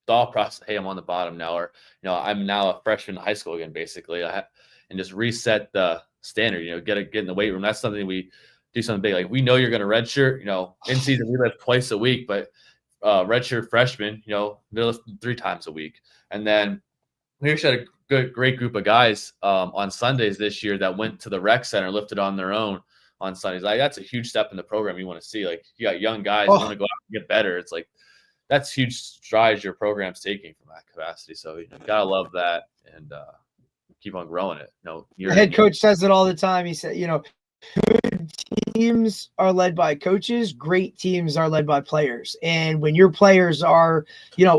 thought process. Hey, I'm on the bottom now, or I'm now a freshman in high school again, basically, and just reset the standard. Get in the weight room. That's something we do something big. Like we know you're going to redshirt. In season we lift twice a week, but redshirt freshmen, they lift 3 times a week. And then we actually had a great group of guys on Sundays this year that went to the rec center, lifted on their own on Sundays. Like that's a huge step in the program you want to see. Like you got young guys who want to go out and get better. It's like that's huge strides your program's taking from that capacity. So you gotta love that and keep on growing it. The head coach says it all the time. He said, good teams are led by coaches, great teams are led by players. And when your players are,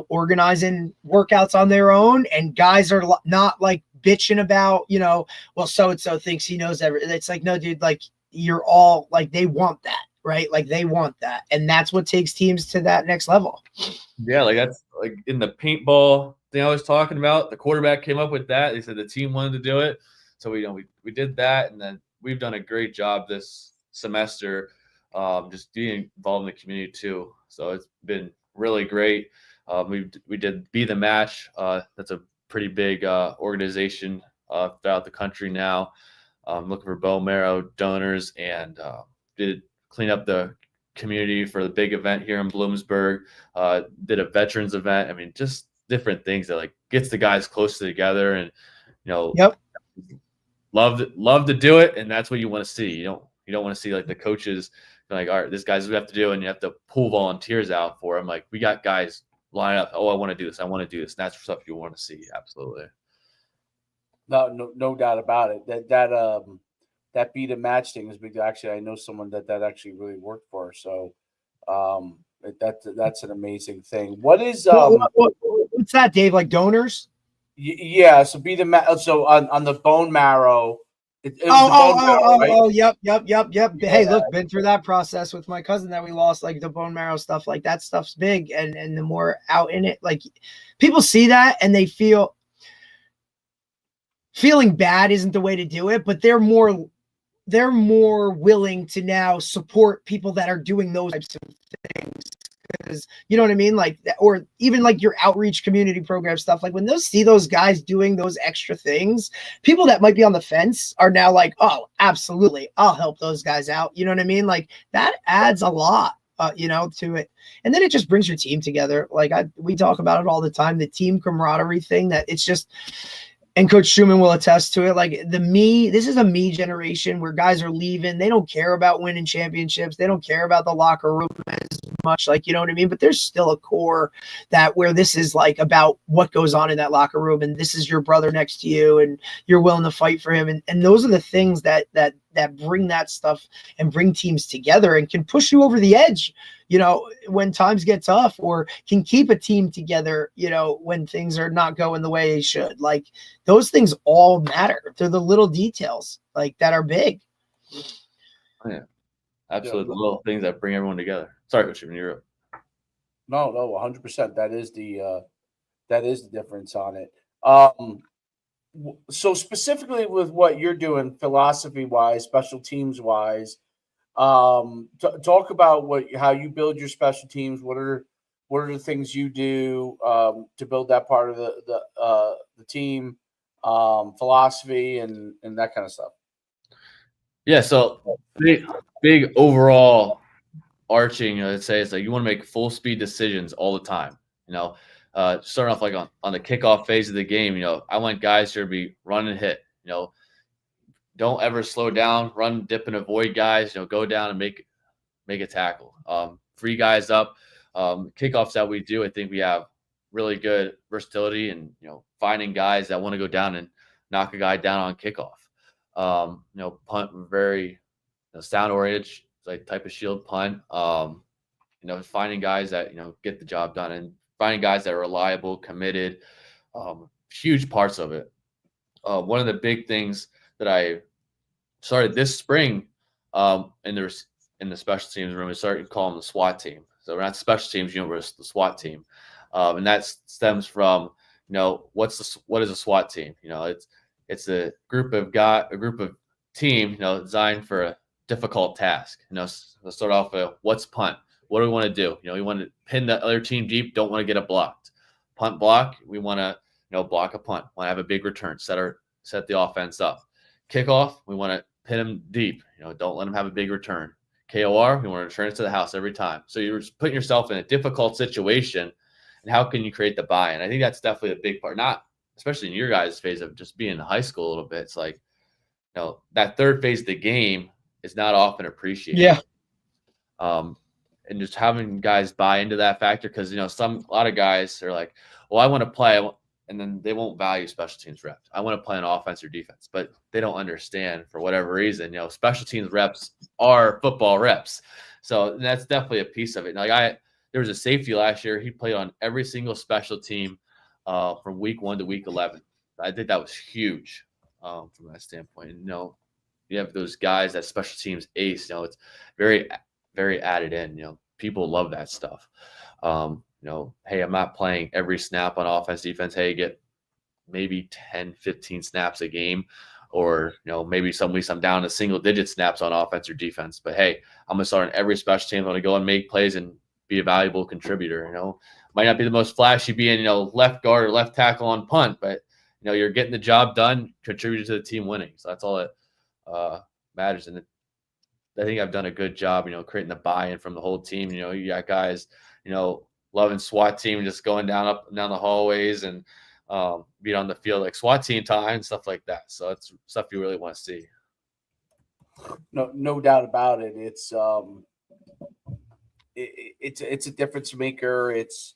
organizing workouts on their own and guys are not like bitching about, well, so-and-so thinks he knows everything. It's like, no, dude, like you're all like, they want that, right? Like they want that. And that's what takes teams to that next level. Yeah. Like that's like in the paintball thing I was talking about, the quarterback came up with that. They said the team wanted to do it. So we did that. And then we've done a great job this semester, just being involved in the community too. So it's been really great. We did Be the Match. That's a pretty big organization throughout the country now. Looking for bone marrow donors, and did clean up the community for the big event here in Bloomsburg. Did a veterans event. I mean, just different things that like gets the guys closer together, and Yep. love to do it, and that's what you want to see. You don't want to see like the coaches like, all right, this guy's what we have to do, and you have to pull volunteers out for them. Like, we got guys line up. Oh, I want to do this. I want to do this. And that's stuff you want to see. Absolutely. No doubt about it. That beat and match thing is big. Actually, I know someone that actually really worked for. So that's an amazing thing. What is what's that, Dave? Like donors? Yeah. So be the so on the bone marrow. Right? Yep. Hey, look, been through that process with my cousin that we lost, like the bone marrow stuff. Like that stuff's big, and the more out in it, like people see that and they feeling bad isn't the way to do it, but they're more willing to now support people that are doing those types of things. Because you know what I mean? Like, or even like your outreach community program stuff. Like when they see those guys doing those extra things, people that might be on the fence are now like, oh, absolutely, I'll help those guys out. You know what I mean? Like that adds a lot, to it. And then it just brings your team together. Like we talk about it all the time, the team camaraderie thing, that it's just, and Coach Schuman will attest to it. Like this is a me generation where guys are leaving. They don't care about winning championships. They don't care about the locker room as much. Like, you know what I mean? But there's still a core where this is like about what goes on in that locker room. And this is your brother next to you and you're willing to fight for him. And those are the things that bring that stuff and bring teams together and can push you over the edge, when times get tough, or can keep a team together, when things are not going the way they should. Like those things all matter. They're the little details like that are big. Oh, yeah, absolutely. The little things that bring everyone together. Sorry, Coach, you're up. No, 100%. That is the difference on it. So specifically with what you're doing, philosophy wise, special teams wise, talk about how you build your special teams. What are the things you do to build that part of the team, philosophy and that kind of stuff? Yeah, so big overall arching, I'd say, it's like you want to make full speed decisions all the time. Starting off like on the kickoff phase of the game, I want guys here to be run and hit. Don't ever slow down, run, dip, and avoid guys. Go down and make a tackle. Free guys up. Kickoffs that we do, I think we have really good versatility and finding guys that want to go down and knock a guy down on kickoff. Punt, very sound oriented, like type of shield punt. Finding guys that get the job done, and finding guys that are reliable, committed. Huge parts of it. One of the big things that I started this spring in the special teams room is starting to call them the SWAT team. So we're not special teams, we're the SWAT team, and that stems from what is a SWAT team? It's a group of team designed for a difficult task. Let's start off with what's punt. What do we want to do? We want to pin the other team deep. Don't want to get it blocked. Punt block. We want to block a punt. Want to have a big return. Set the offense up. Kickoff. We want to pin them deep. Don't let them have a big return. KOR. We want to return it to the house every time. So you're just putting yourself in a difficult situation, and how can you create the buy-in? I think that's definitely a big part. Not especially in your guys' phase of just being in high school a little bit. It's like that third phase of the game is not often appreciated. Yeah. And just having guys buy into that factor, because a lot of guys are like, well, I want to play, and then they won't value special teams reps. I want to play on offense or defense, but they don't understand for whatever reason. Special teams reps are football reps, so that's definitely a piece of it. Like there was a safety last year. He played on every single special team from week 1 to week 11. I think that was huge from that standpoint. You have those guys that special teams ace. It's very, very added in. People love that stuff. Hey, I'm not playing every snap on offense, defense. Hey, get maybe 10, 15 snaps a game, or maybe some weeks I'm down to single digit snaps on offense or defense. But hey, I'm gonna start on every special team. I'm gonna go and make plays and be a valuable contributor. Might not be the most flashy being, left guard or left tackle on punt, but you're getting the job done, contributing to the team winning. So that's all that matters. And I think I've done a good job, creating the buy-in from the whole team. You got guys, loving SWAT team, just going down the hallways and being on the field like SWAT team time and stuff like that. So that's stuff you really want to see. No doubt about it. It's a difference maker. It's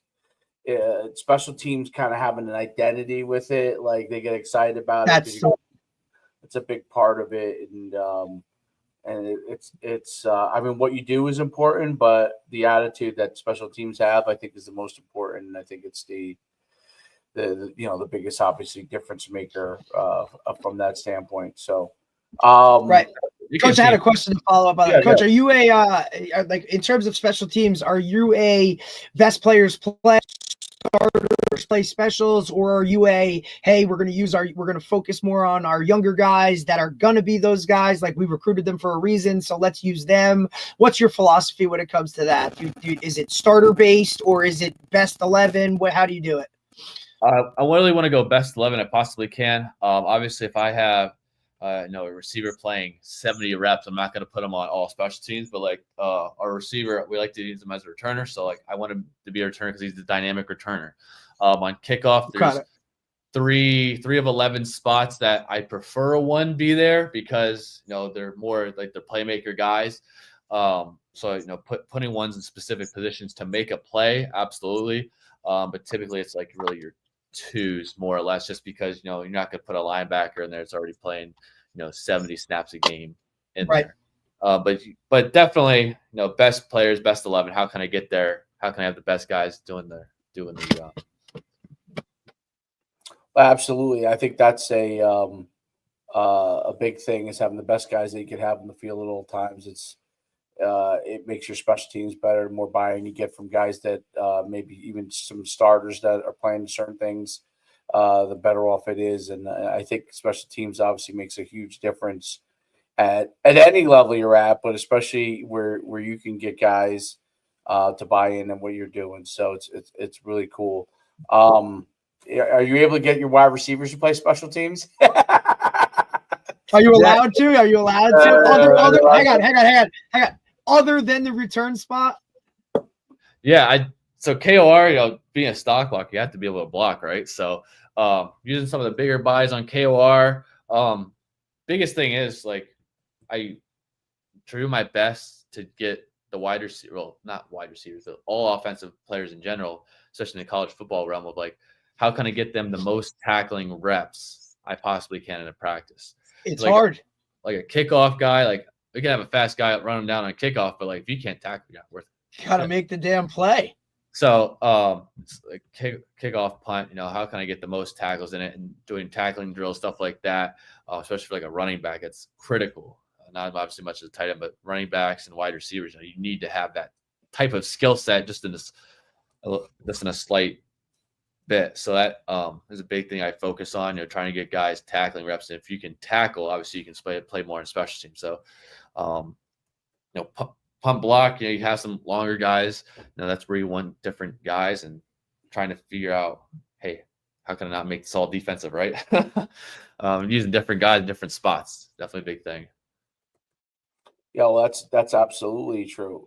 special teams kind of having an identity with it. Like they get excited about it. It's a big part of it. And it's I mean, what you do is important, but the attitude that special teams have, I think, is the most important. And I think it's the biggest, obviously, difference maker from that standpoint. So, right. Coach, I had a question to follow up on that. Coach, are you like in terms of special teams, are you a best players play, starters play specials, or are you hey, we're going to focus more on our younger guys that are going to be those guys, like we recruited them for a reason, so let's use them? What's your philosophy when it comes to that? Is it starter based or is it best 11? How do you do it? I really want to go best 11 I possibly can. Obviously, if I have a receiver playing 70 reps, I'm not going to put him on all special teams, but like our receiver, we like to use him as a returner. So like I want him to be a returner because he's the dynamic returner. On kickoff, there's three of 11 spots that I prefer a one be there because they're more like the playmaker guys. So putting ones in specific positions to make a play, absolutely. But typically it's like really your twos more or less, just because you're not going to put a linebacker in there that's already playing 70 snaps a game in there. But definitely best players, best 11. How can I get there? How can I have the best guys doing the job? Absolutely, I think that's a big thing, is having the best guys that you can have in the field at all times. It makes your special teams better. The more buy-in you get from guys that maybe even some starters that are playing certain things, the better off it is. And I think special teams obviously makes a huge difference at any level you're at, but especially where you can get guys to buy in what you're doing. So it's really cool. Are you able to get your wide receivers to play special teams? Are you allowed to? Are you allowed to? Hang on. Other than the return spot? Yeah, so KOR, being a stock block, you have to be able to block, right? So using some of the bigger buys on KOR, biggest thing is like I do my best to get the wide receiver, well, not wide receivers, but all offensive players in general, especially in the college football realm, of like, how can I get them the most tackling reps I possibly can in a practice? It's like hard. Like a kickoff guy, like we can have a fast guy run him down on kickoff, but like if you can't tackle, you're not worth it. You got to make the damn play. So it's like kickoff punt, how can I get the most tackles in it, and doing tackling drills, stuff like that, especially for like a running back, it's critical. Not obviously much as a tight end, but running backs and wide receivers, you need to have that type of skill set just in a slight bit. So that is a big thing I focus on, trying to get guys tackling reps. And if you can tackle, obviously you can play more in special teams. So punt block, you have some longer guys, that's where you want different guys, and trying to figure out, hey, how can I not make this all defensive, right? Using different guys in different spots, definitely a big thing. Yeah, well, that's absolutely true.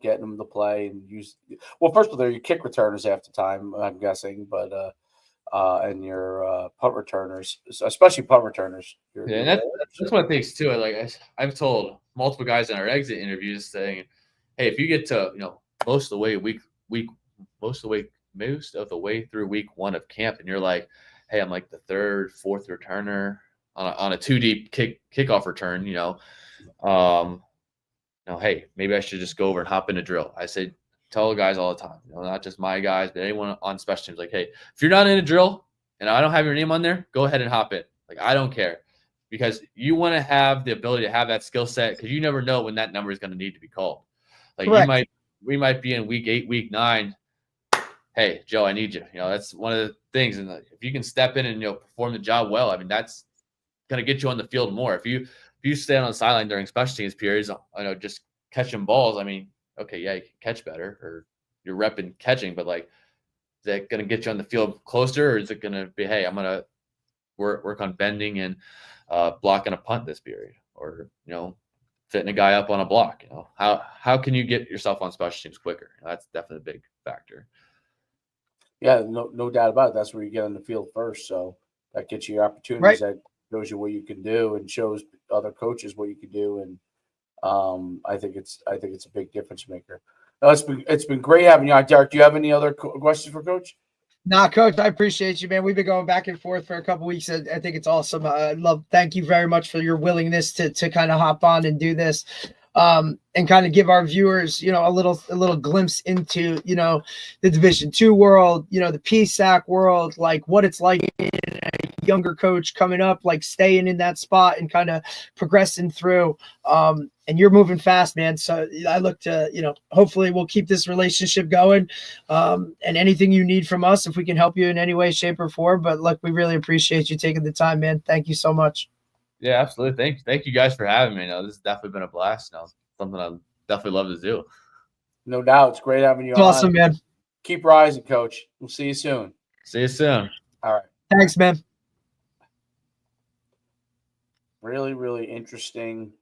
Getting them to play and use. Well, first of all, they're your kick returners half the time, I'm guessing, but and your punt returners, especially punt returners. And that's one of the things too. Like I've told multiple guys in our exit interviews saying, hey, if you get to most of the way through week one of camp, and you're like, hey, I'm like the third, fourth returner on a 2 deep kickoff return, hey, maybe I should just go over and hop in a drill. I say, tell the guys all the time, not just my guys, but anyone on special teams, like, hey, if you're not in a drill and I don't have your name on there, go ahead and hop in. Like, I don't care, because you want to have the ability to have that skill set, because you never know when that number is going to need to be called. Like we might be in week 8, week 9. Hey, Joe, I need you. That's one of the things. And if you can step in and perform the job well, I mean, that's going to get you on the field more. If you stay on the sideline during special teams periods, just catching balls, I mean, okay, yeah, you can catch better, or you're repping catching, but like, is that going to get you on the field closer, or is it going to be, hey, I'm going to work on bending and blocking a punt this period, or fitting a guy up on a block? How can you get yourself on special teams quicker? That's definitely a big factor. Yeah, no doubt about it. That's where you get on the field first. So that gets you your opportunities. Right. That shows you what you can do and shows other coaches what you can do. And I think it's a big difference maker. No, it's been great having you on, Derek. Do you have any other questions for Coach? Nah, Coach, I appreciate you, man. We've been going back and forth for a couple weeks. I think it's awesome. Thank you very much for your willingness to kind of hop on and do this, and kind of give our viewers, a little glimpse into, the Division II world, the PSAC world, like what it's like in a younger coach coming up, like staying in that spot and kind of progressing through. And you're moving fast, man. So I look to, hopefully we'll keep this relationship going. And anything you need from us, if we can help you in any way, shape, or form. But look, we really appreciate you taking the time, man. Thank you so much. Yeah, absolutely. Thank you guys for having me. This has definitely been a blast. Something I'd definitely love to do. No doubt. It's great having you on. Awesome, man. Keep rising, Coach. We'll see you soon. See you soon. All right. Thanks, man. Really, really interesting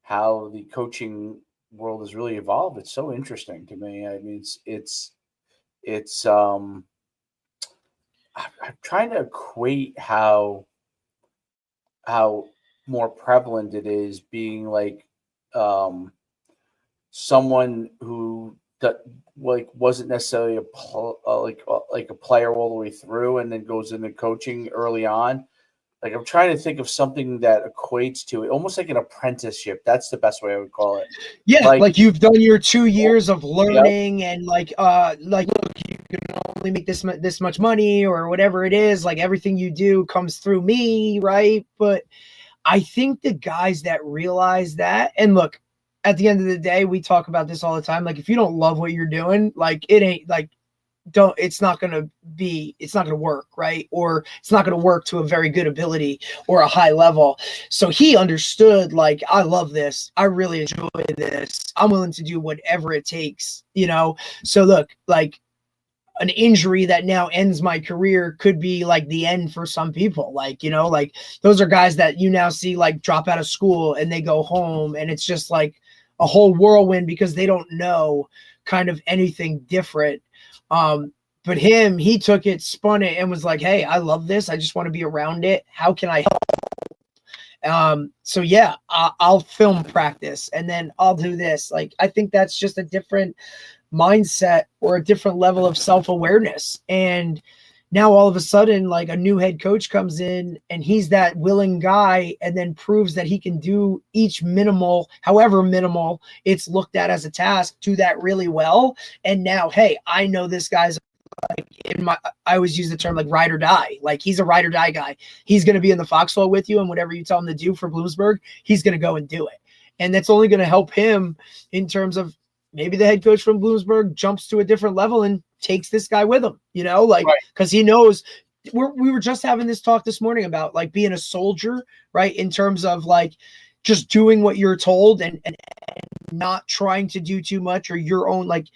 how the coaching world has really evolved. It's so interesting to me. I mean, it's I'm trying to equate how more prevalent it is being like someone who wasn't necessarily a player all the way through and then goes into coaching early on. Like, I'm trying to think of something that equates to it, almost like an apprenticeship. That's the best way I would call it. Yeah, like you've done your 2 years of learning, yep. And look, you can only make this much money or whatever it is. Like, everything you do comes through me, right? But I think the guys that realize that, and look, at the end of the day, we talk about this all the time. Like, if you don't love what you're doing, like, it ain't like, it's not going to work, right? Or it's not going to work to a very good ability or a high level. So he understood, like, I love this. I really enjoy this. I'm willing to do whatever it takes, So look, like, an injury that now ends my career could be like the end for some people. Like, like those are guys that you now see like drop out of school and they go home and it's just like a whole whirlwind because they don't know kind of anything different. But he took it, spun it, and was like, hey, I love this. I just want to be around it. How can I help? So yeah, I'll film practice and then I'll do this. Like, I think that's just a different mindset or a different level of self-awareness. And now all of a sudden, like, a new head coach comes in and he's that willing guy and then proves that he can do each however minimal it's looked at as a task, do that really well. And now, hey, I know this guy's like I always use the term like ride or die. Like, he's a ride or die guy. He's going to be in the foxhole with you, and whatever you tell him to do for Bloomsburg, he's going to go and do it. And that's only going to help him in terms of maybe the head coach from Bloomsburg jumps to a different level and takes this guy with him, because he knows we were just having this talk this morning about like being a soldier, right? In terms of like just doing what you're told and not trying to do too much or your own, like,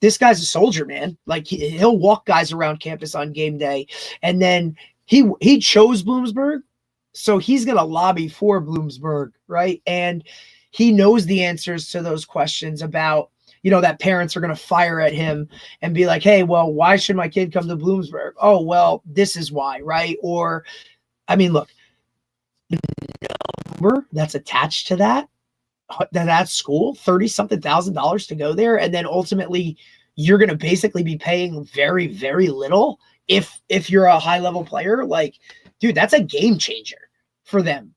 this guy's a soldier, man. Like, he'll walk guys around campus on game day. And then he chose Bloomsburg. So he's going to lobby for Bloomsburg, right? And he knows the answers to those questions about, that parents are going to fire at him and be like, hey, well, why should my kid come to Bloomsburg? Oh, well, this is why, right? Or, I mean, look, the number that's attached to that school, $30-something thousand to go there. And then ultimately you're going to basically be paying very, very little if you're a high level player. Like, dude, that's a game changer for them.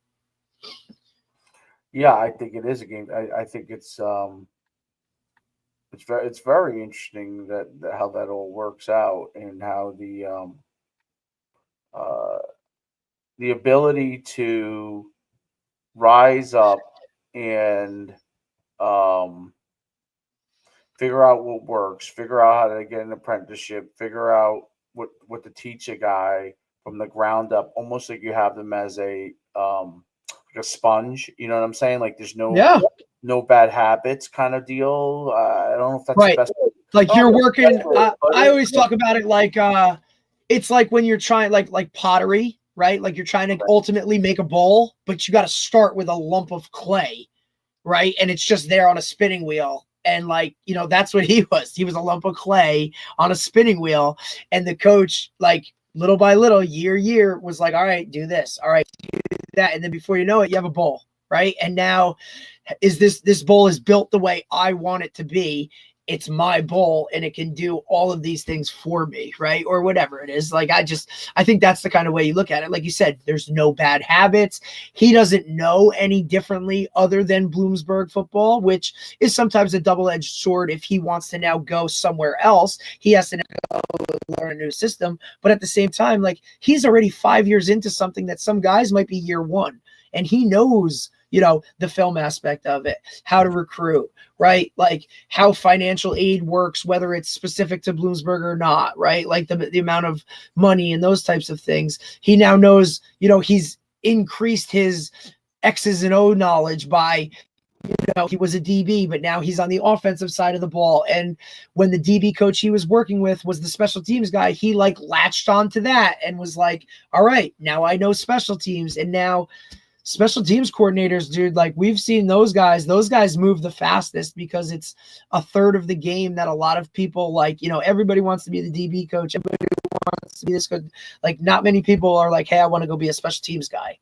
Yeah, I think it is a game. I think it's very interesting that how that all works out and how the ability to rise up and figure out what works, figure out how to get an apprenticeship, figure out what to teach a guy from the ground up, almost like you have them as a a sponge. You know what I'm saying? Like there's Yeah. no bad habits kind of deal. I don't know if that's Right. the best. Like you're working. But I always talk about it like it's like when you're trying like pottery, right? Like you're trying to ultimately make a bowl, but you got to start with a lump of clay, right? And it's just there on a spinning wheel. And like, that's what he was. He was a lump of clay on a spinning wheel. And the coach, like little by little, year, was like, all right, do this. All right, do that. And then before you know it, you have a bowl, right? And now this bowl is built the way I want it to be. It's my bowl and it can do all of these things for me, right? Or whatever it is. Like, I think that's the kind of way you look at it. Like you said, there's no bad habits. He doesn't know any differently other than Bloomsburg football, which is sometimes a double-edged sword. If he wants to now go somewhere else, he has to now learn a new system. But at the same time, like he's already 5 years into something that some guys might be year one, and he knows the film aspect of it, how to recruit, right? Like how financial aid works, whether it's specific to Bloomsburg or not, right? Like the amount of money and those types of things. He now knows, he's increased his X's and O knowledge by, he was a DB, but now he's on the offensive side of the ball. And when the DB coach he was working with was the special teams guy, he like latched onto that and was like, all right, now I know special teams. And now special teams coordinators, dude, like we've seen those guys move the fastest because it's a third of the game that a lot of people like, everybody wants to be the DB coach. Everybody wants to be this good. Like not many people are like, hey, I want to go be a special teams guy,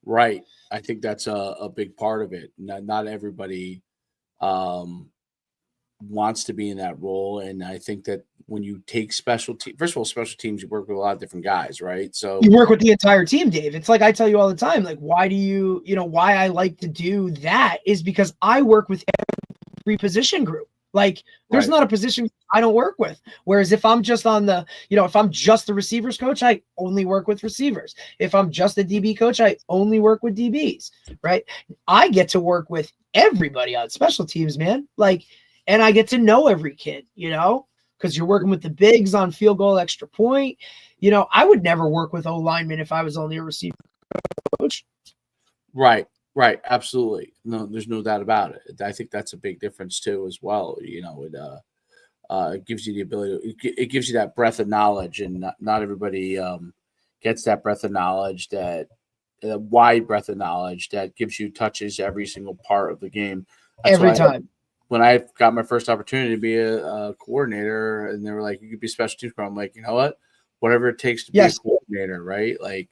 Right. I think that's a big part of it. Not everybody wants to be in that role. And I think that when you take special teams, you work with a lot of different guys, right? So you work with the entire team, Dave. It's like I tell you all the time, like, why do you, why I like to do that is because I work with every position group. Like there's not a position I don't work with. Whereas if I'm just on the, if I'm just the receivers coach, I only work with receivers. If I'm just a DB coach, I only work with DBs, right? I get to work with everybody on special teams, man. Like, and I get to know every kid, because you're working with the bigs on field goal, extra point. I would never work with O-linemen if I was only a receiver coach. Right. Absolutely. No, there's no doubt about it. I think that's a big difference too, as well. It gives you the ability, it gives you that breadth of knowledge, and not everybody gets that breadth of knowledge, that wide breadth of knowledge that gives you touches every single part of the game. Every time. When I got my first opportunity to be a coordinator, and they were like, you could be a special teams coordinator, I'm like, you know what? Whatever it takes to be a coordinator, right? Like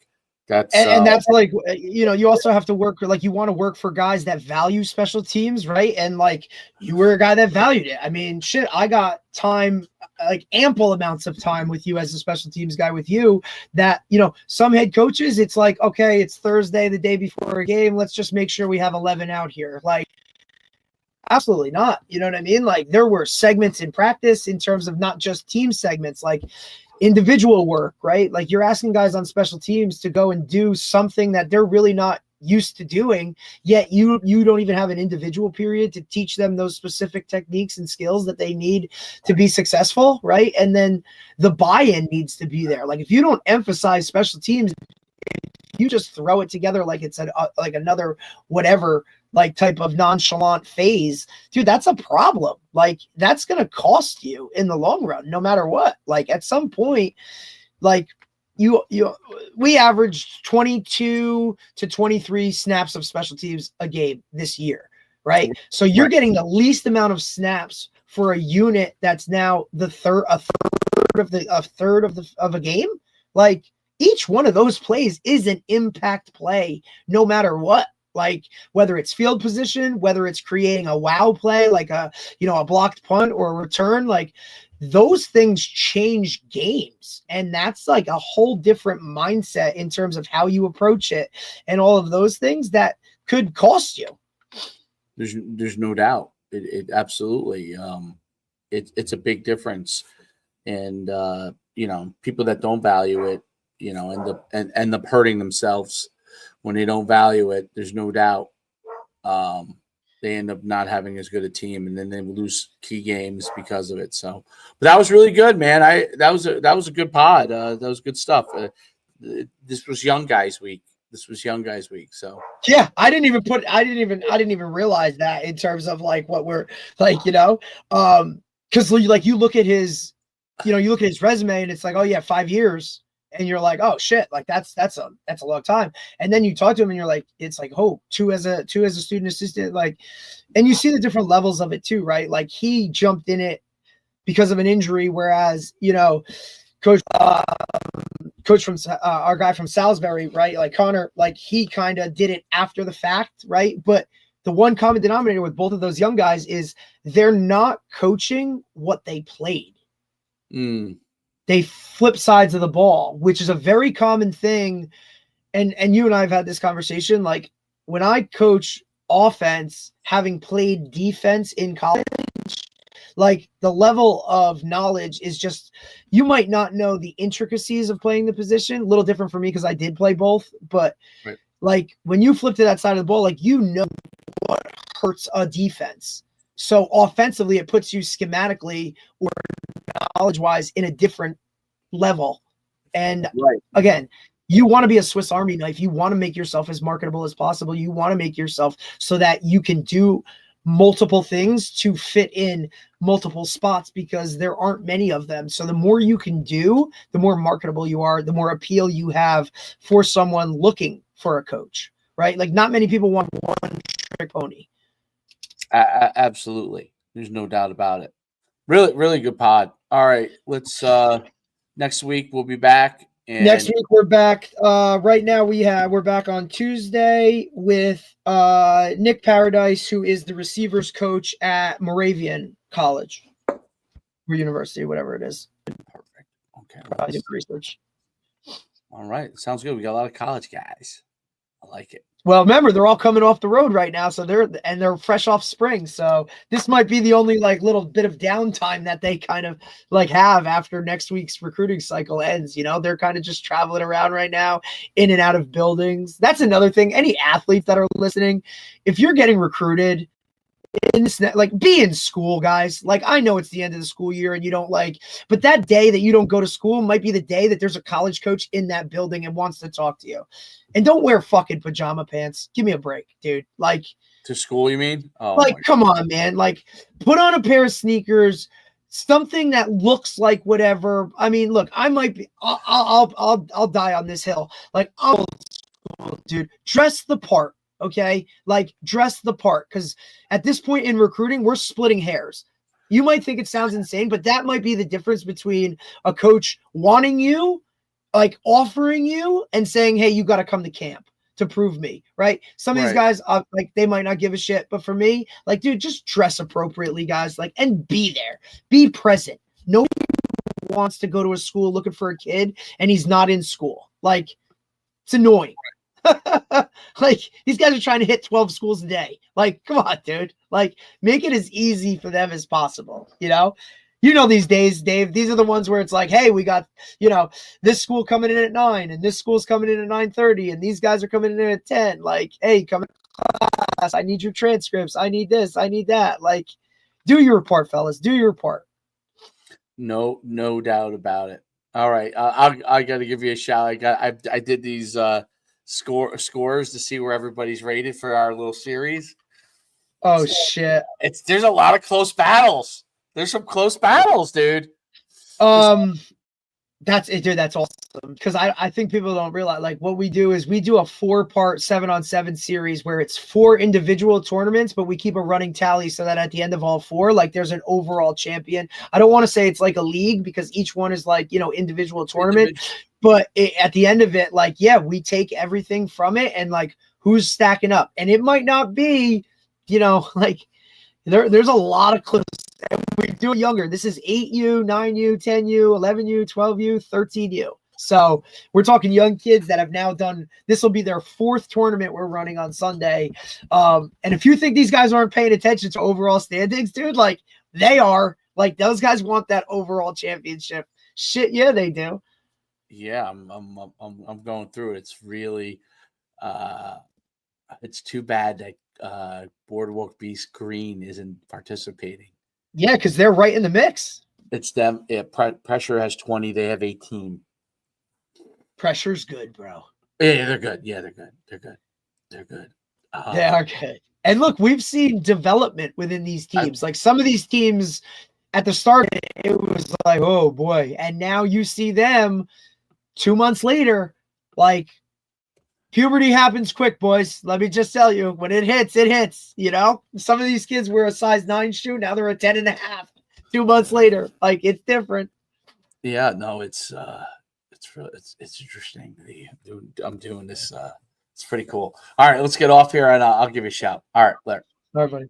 that's and that's like, you also have to work, like you want to work for guys that value special teams, right? And like you were a guy that valued it. I mean, shit, I got time, like ample amounts of time with you as a special teams guy with you that, some head coaches, it's like, okay, it's Thursday, the day before a game. Let's just make sure we have 11 out here. Like, absolutely not. You know what I mean? Like there were segments in practice in terms of not just team segments, like individual work, right? Like you're asking guys on special teams to go and do something that they're really not used to doing, yet you don't even have an individual period to teach them those specific techniques and skills that they need to be successful, right? And then the buy-in needs to be there. Like if you don't emphasize special teams, you just throw it together like it's like another whatever like type of nonchalant phase, dude, that's a problem. Like that's going to cost you in the long run, no matter what. Like at some point, like we averaged 22 to 23 snaps of special teams a game this year, right? So you're getting the least amount of snaps for a unit that's now a third of a game. Like each one of those plays is an impact play, no matter what. Like whether it's field position, whether it's creating a wow play, like a blocked punt or a return, like those things change games. And that's like a whole different mindset in terms of how you approach it and all of those things that could cost you. There's no doubt. It absolutely, it's a big difference. And, people that don't value it, end up hurting themselves when they don't value it. There's no doubt they end up not having as good a team, and then they lose key games because of it. So, but that was really good, man. That was a good pod. That was good stuff. This was Young Guys Week, This was Young Guys Week. So yeah, I didn't even realize that in terms of like what we're like, because like you look at his resume and it's like, oh yeah, 5 years, and you're like, oh shit, like that's a long time. And then you talk to him and you're like, it's like, oh, two as a student assistant, like, and you see the different levels of it too, right? Like he jumped in it because of an injury, whereas coach from our guy from Salisbury, right? Like Connor, like he kind of did it after the fact, right? But the one common denominator with both of those young guys is they're not coaching what they played. They flip sides of the ball, which is a very common thing. And you and I have had this conversation. Like when I coach offense, having played defense in college, like the level of knowledge is just, you might not know the intricacies of playing the position. A little different for me because I did play both, but right. Like when you flip to that side of the ball, like what hurts a defense. So offensively, it puts you schematically or knowledge-wise in a different level. And again, you want to be a Swiss Army knife. You want to make yourself as marketable as possible. You want to make yourself so that you can do multiple things to fit in multiple spots because there aren't many of them. So the more you can do, the more marketable you are, the more appeal you have for someone looking for a coach, right? Like not many people want one trick pony. Absolutely. There's no doubt about it. Really, really good pod. All right. Let's next week we'll be back. And next week we're back. Right now we're back on Tuesday with Nick Paradise, who is the receivers coach at Moravian College or University, whatever it is. Perfect. Okay. I did research. All right. Sounds good. We got a lot of college guys. I like it. Well, remember, they're all coming off the road right now, so they're fresh off spring. So this might be the only like little bit of downtime that they kind of like have after next week's recruiting cycle ends. They're kind of just traveling around right now, in and out of buildings. That's another thing. Any athletes that are listening, if you're getting recruited in this, like, be in school, guys. Like, I know it's the end of the school year and you don't but that day that you don't go to school might be the day that there's a college coach in that building and wants to talk to you. And don't wear fucking pajama pants. Give me a break, dude. Like, to school, you mean? Oh, like, come on, man. Like, put on a pair of sneakers, something that looks like whatever. I mean, look, I might be. I'll die on this hill. Like, dude, dress the part. Okay, like dress the part, because at this point in recruiting, we're splitting hairs. You might think it sounds insane, but that might be the difference between a coach wanting you, like offering you and saying, hey, you got to come to camp to prove me, right? Some of these guys, like, they might not give a shit, but for me, like, dude, just dress appropriately, guys, like, and be there, be present. Nobody wants to go to a school looking for a kid and he's not in school. Like, it's annoying. Like, these guys are trying to hit 12 schools a day. Like, come on, dude. Like, make it as easy for them as possible. These days, Dave, these are the ones where it's like, hey, we got, this school coming in at 9 and this school's coming in at 9:30 and these guys are coming in at 10. Like, hey, come in class. I need your transcripts. I need this. I need that. Like, do your part, fellas. Do your part. No doubt about it. All right. I got to give you a shout. I did these scores to see where everybody's rated for our little series. Oh shit! There's a lot of close battles. There's some close battles, dude. That's it, dude. That's awesome. Because I think people don't realize, like, what we do is we do a 4-part 7-on-7 series where it's 4 individual tournaments, but we keep a running tally so that at the end of all 4, like, there's an overall champion. I don't want to say it's like a league because each one is like, individual tournament. But at the end of it, like, yeah, we take everything from it and like who's stacking up. And it might not be, like there's a lot of close. And we do it younger. This is 8U, 9U, 10U, 11U, 12U, 13U. So we're talking young kids that have now done, this will be their 4th tournament we're running on Sunday. And if you think these guys aren't paying attention to overall standings, dude, like, they are. Like, those guys want that overall championship. Shit, yeah, they do. Yeah, I'm going through it. It's really it's too bad that Boardwalk Beast Green isn't participating. Yeah, because they're right in the mix. It's them. Pressure has 20. They have 18. Pressure's good, bro. Yeah, they're good. Yeah, they're good. They're good. They're good. They are good. And look, we've seen development within these teams. Like some of these teams at the start, it was like, oh boy. And now you see them 2 months later, like puberty happens quick, boys. Let me just tell you, when it hits, it hits. You know, some of these kids were a size 9 shoe. Now they're a 10.5 2 months later. Like it's different. Yeah, no, it's interesting. I'm doing this. It's pretty cool. All right, let's get off here, and I'll give you a shout. All right, Larry. All right, buddy.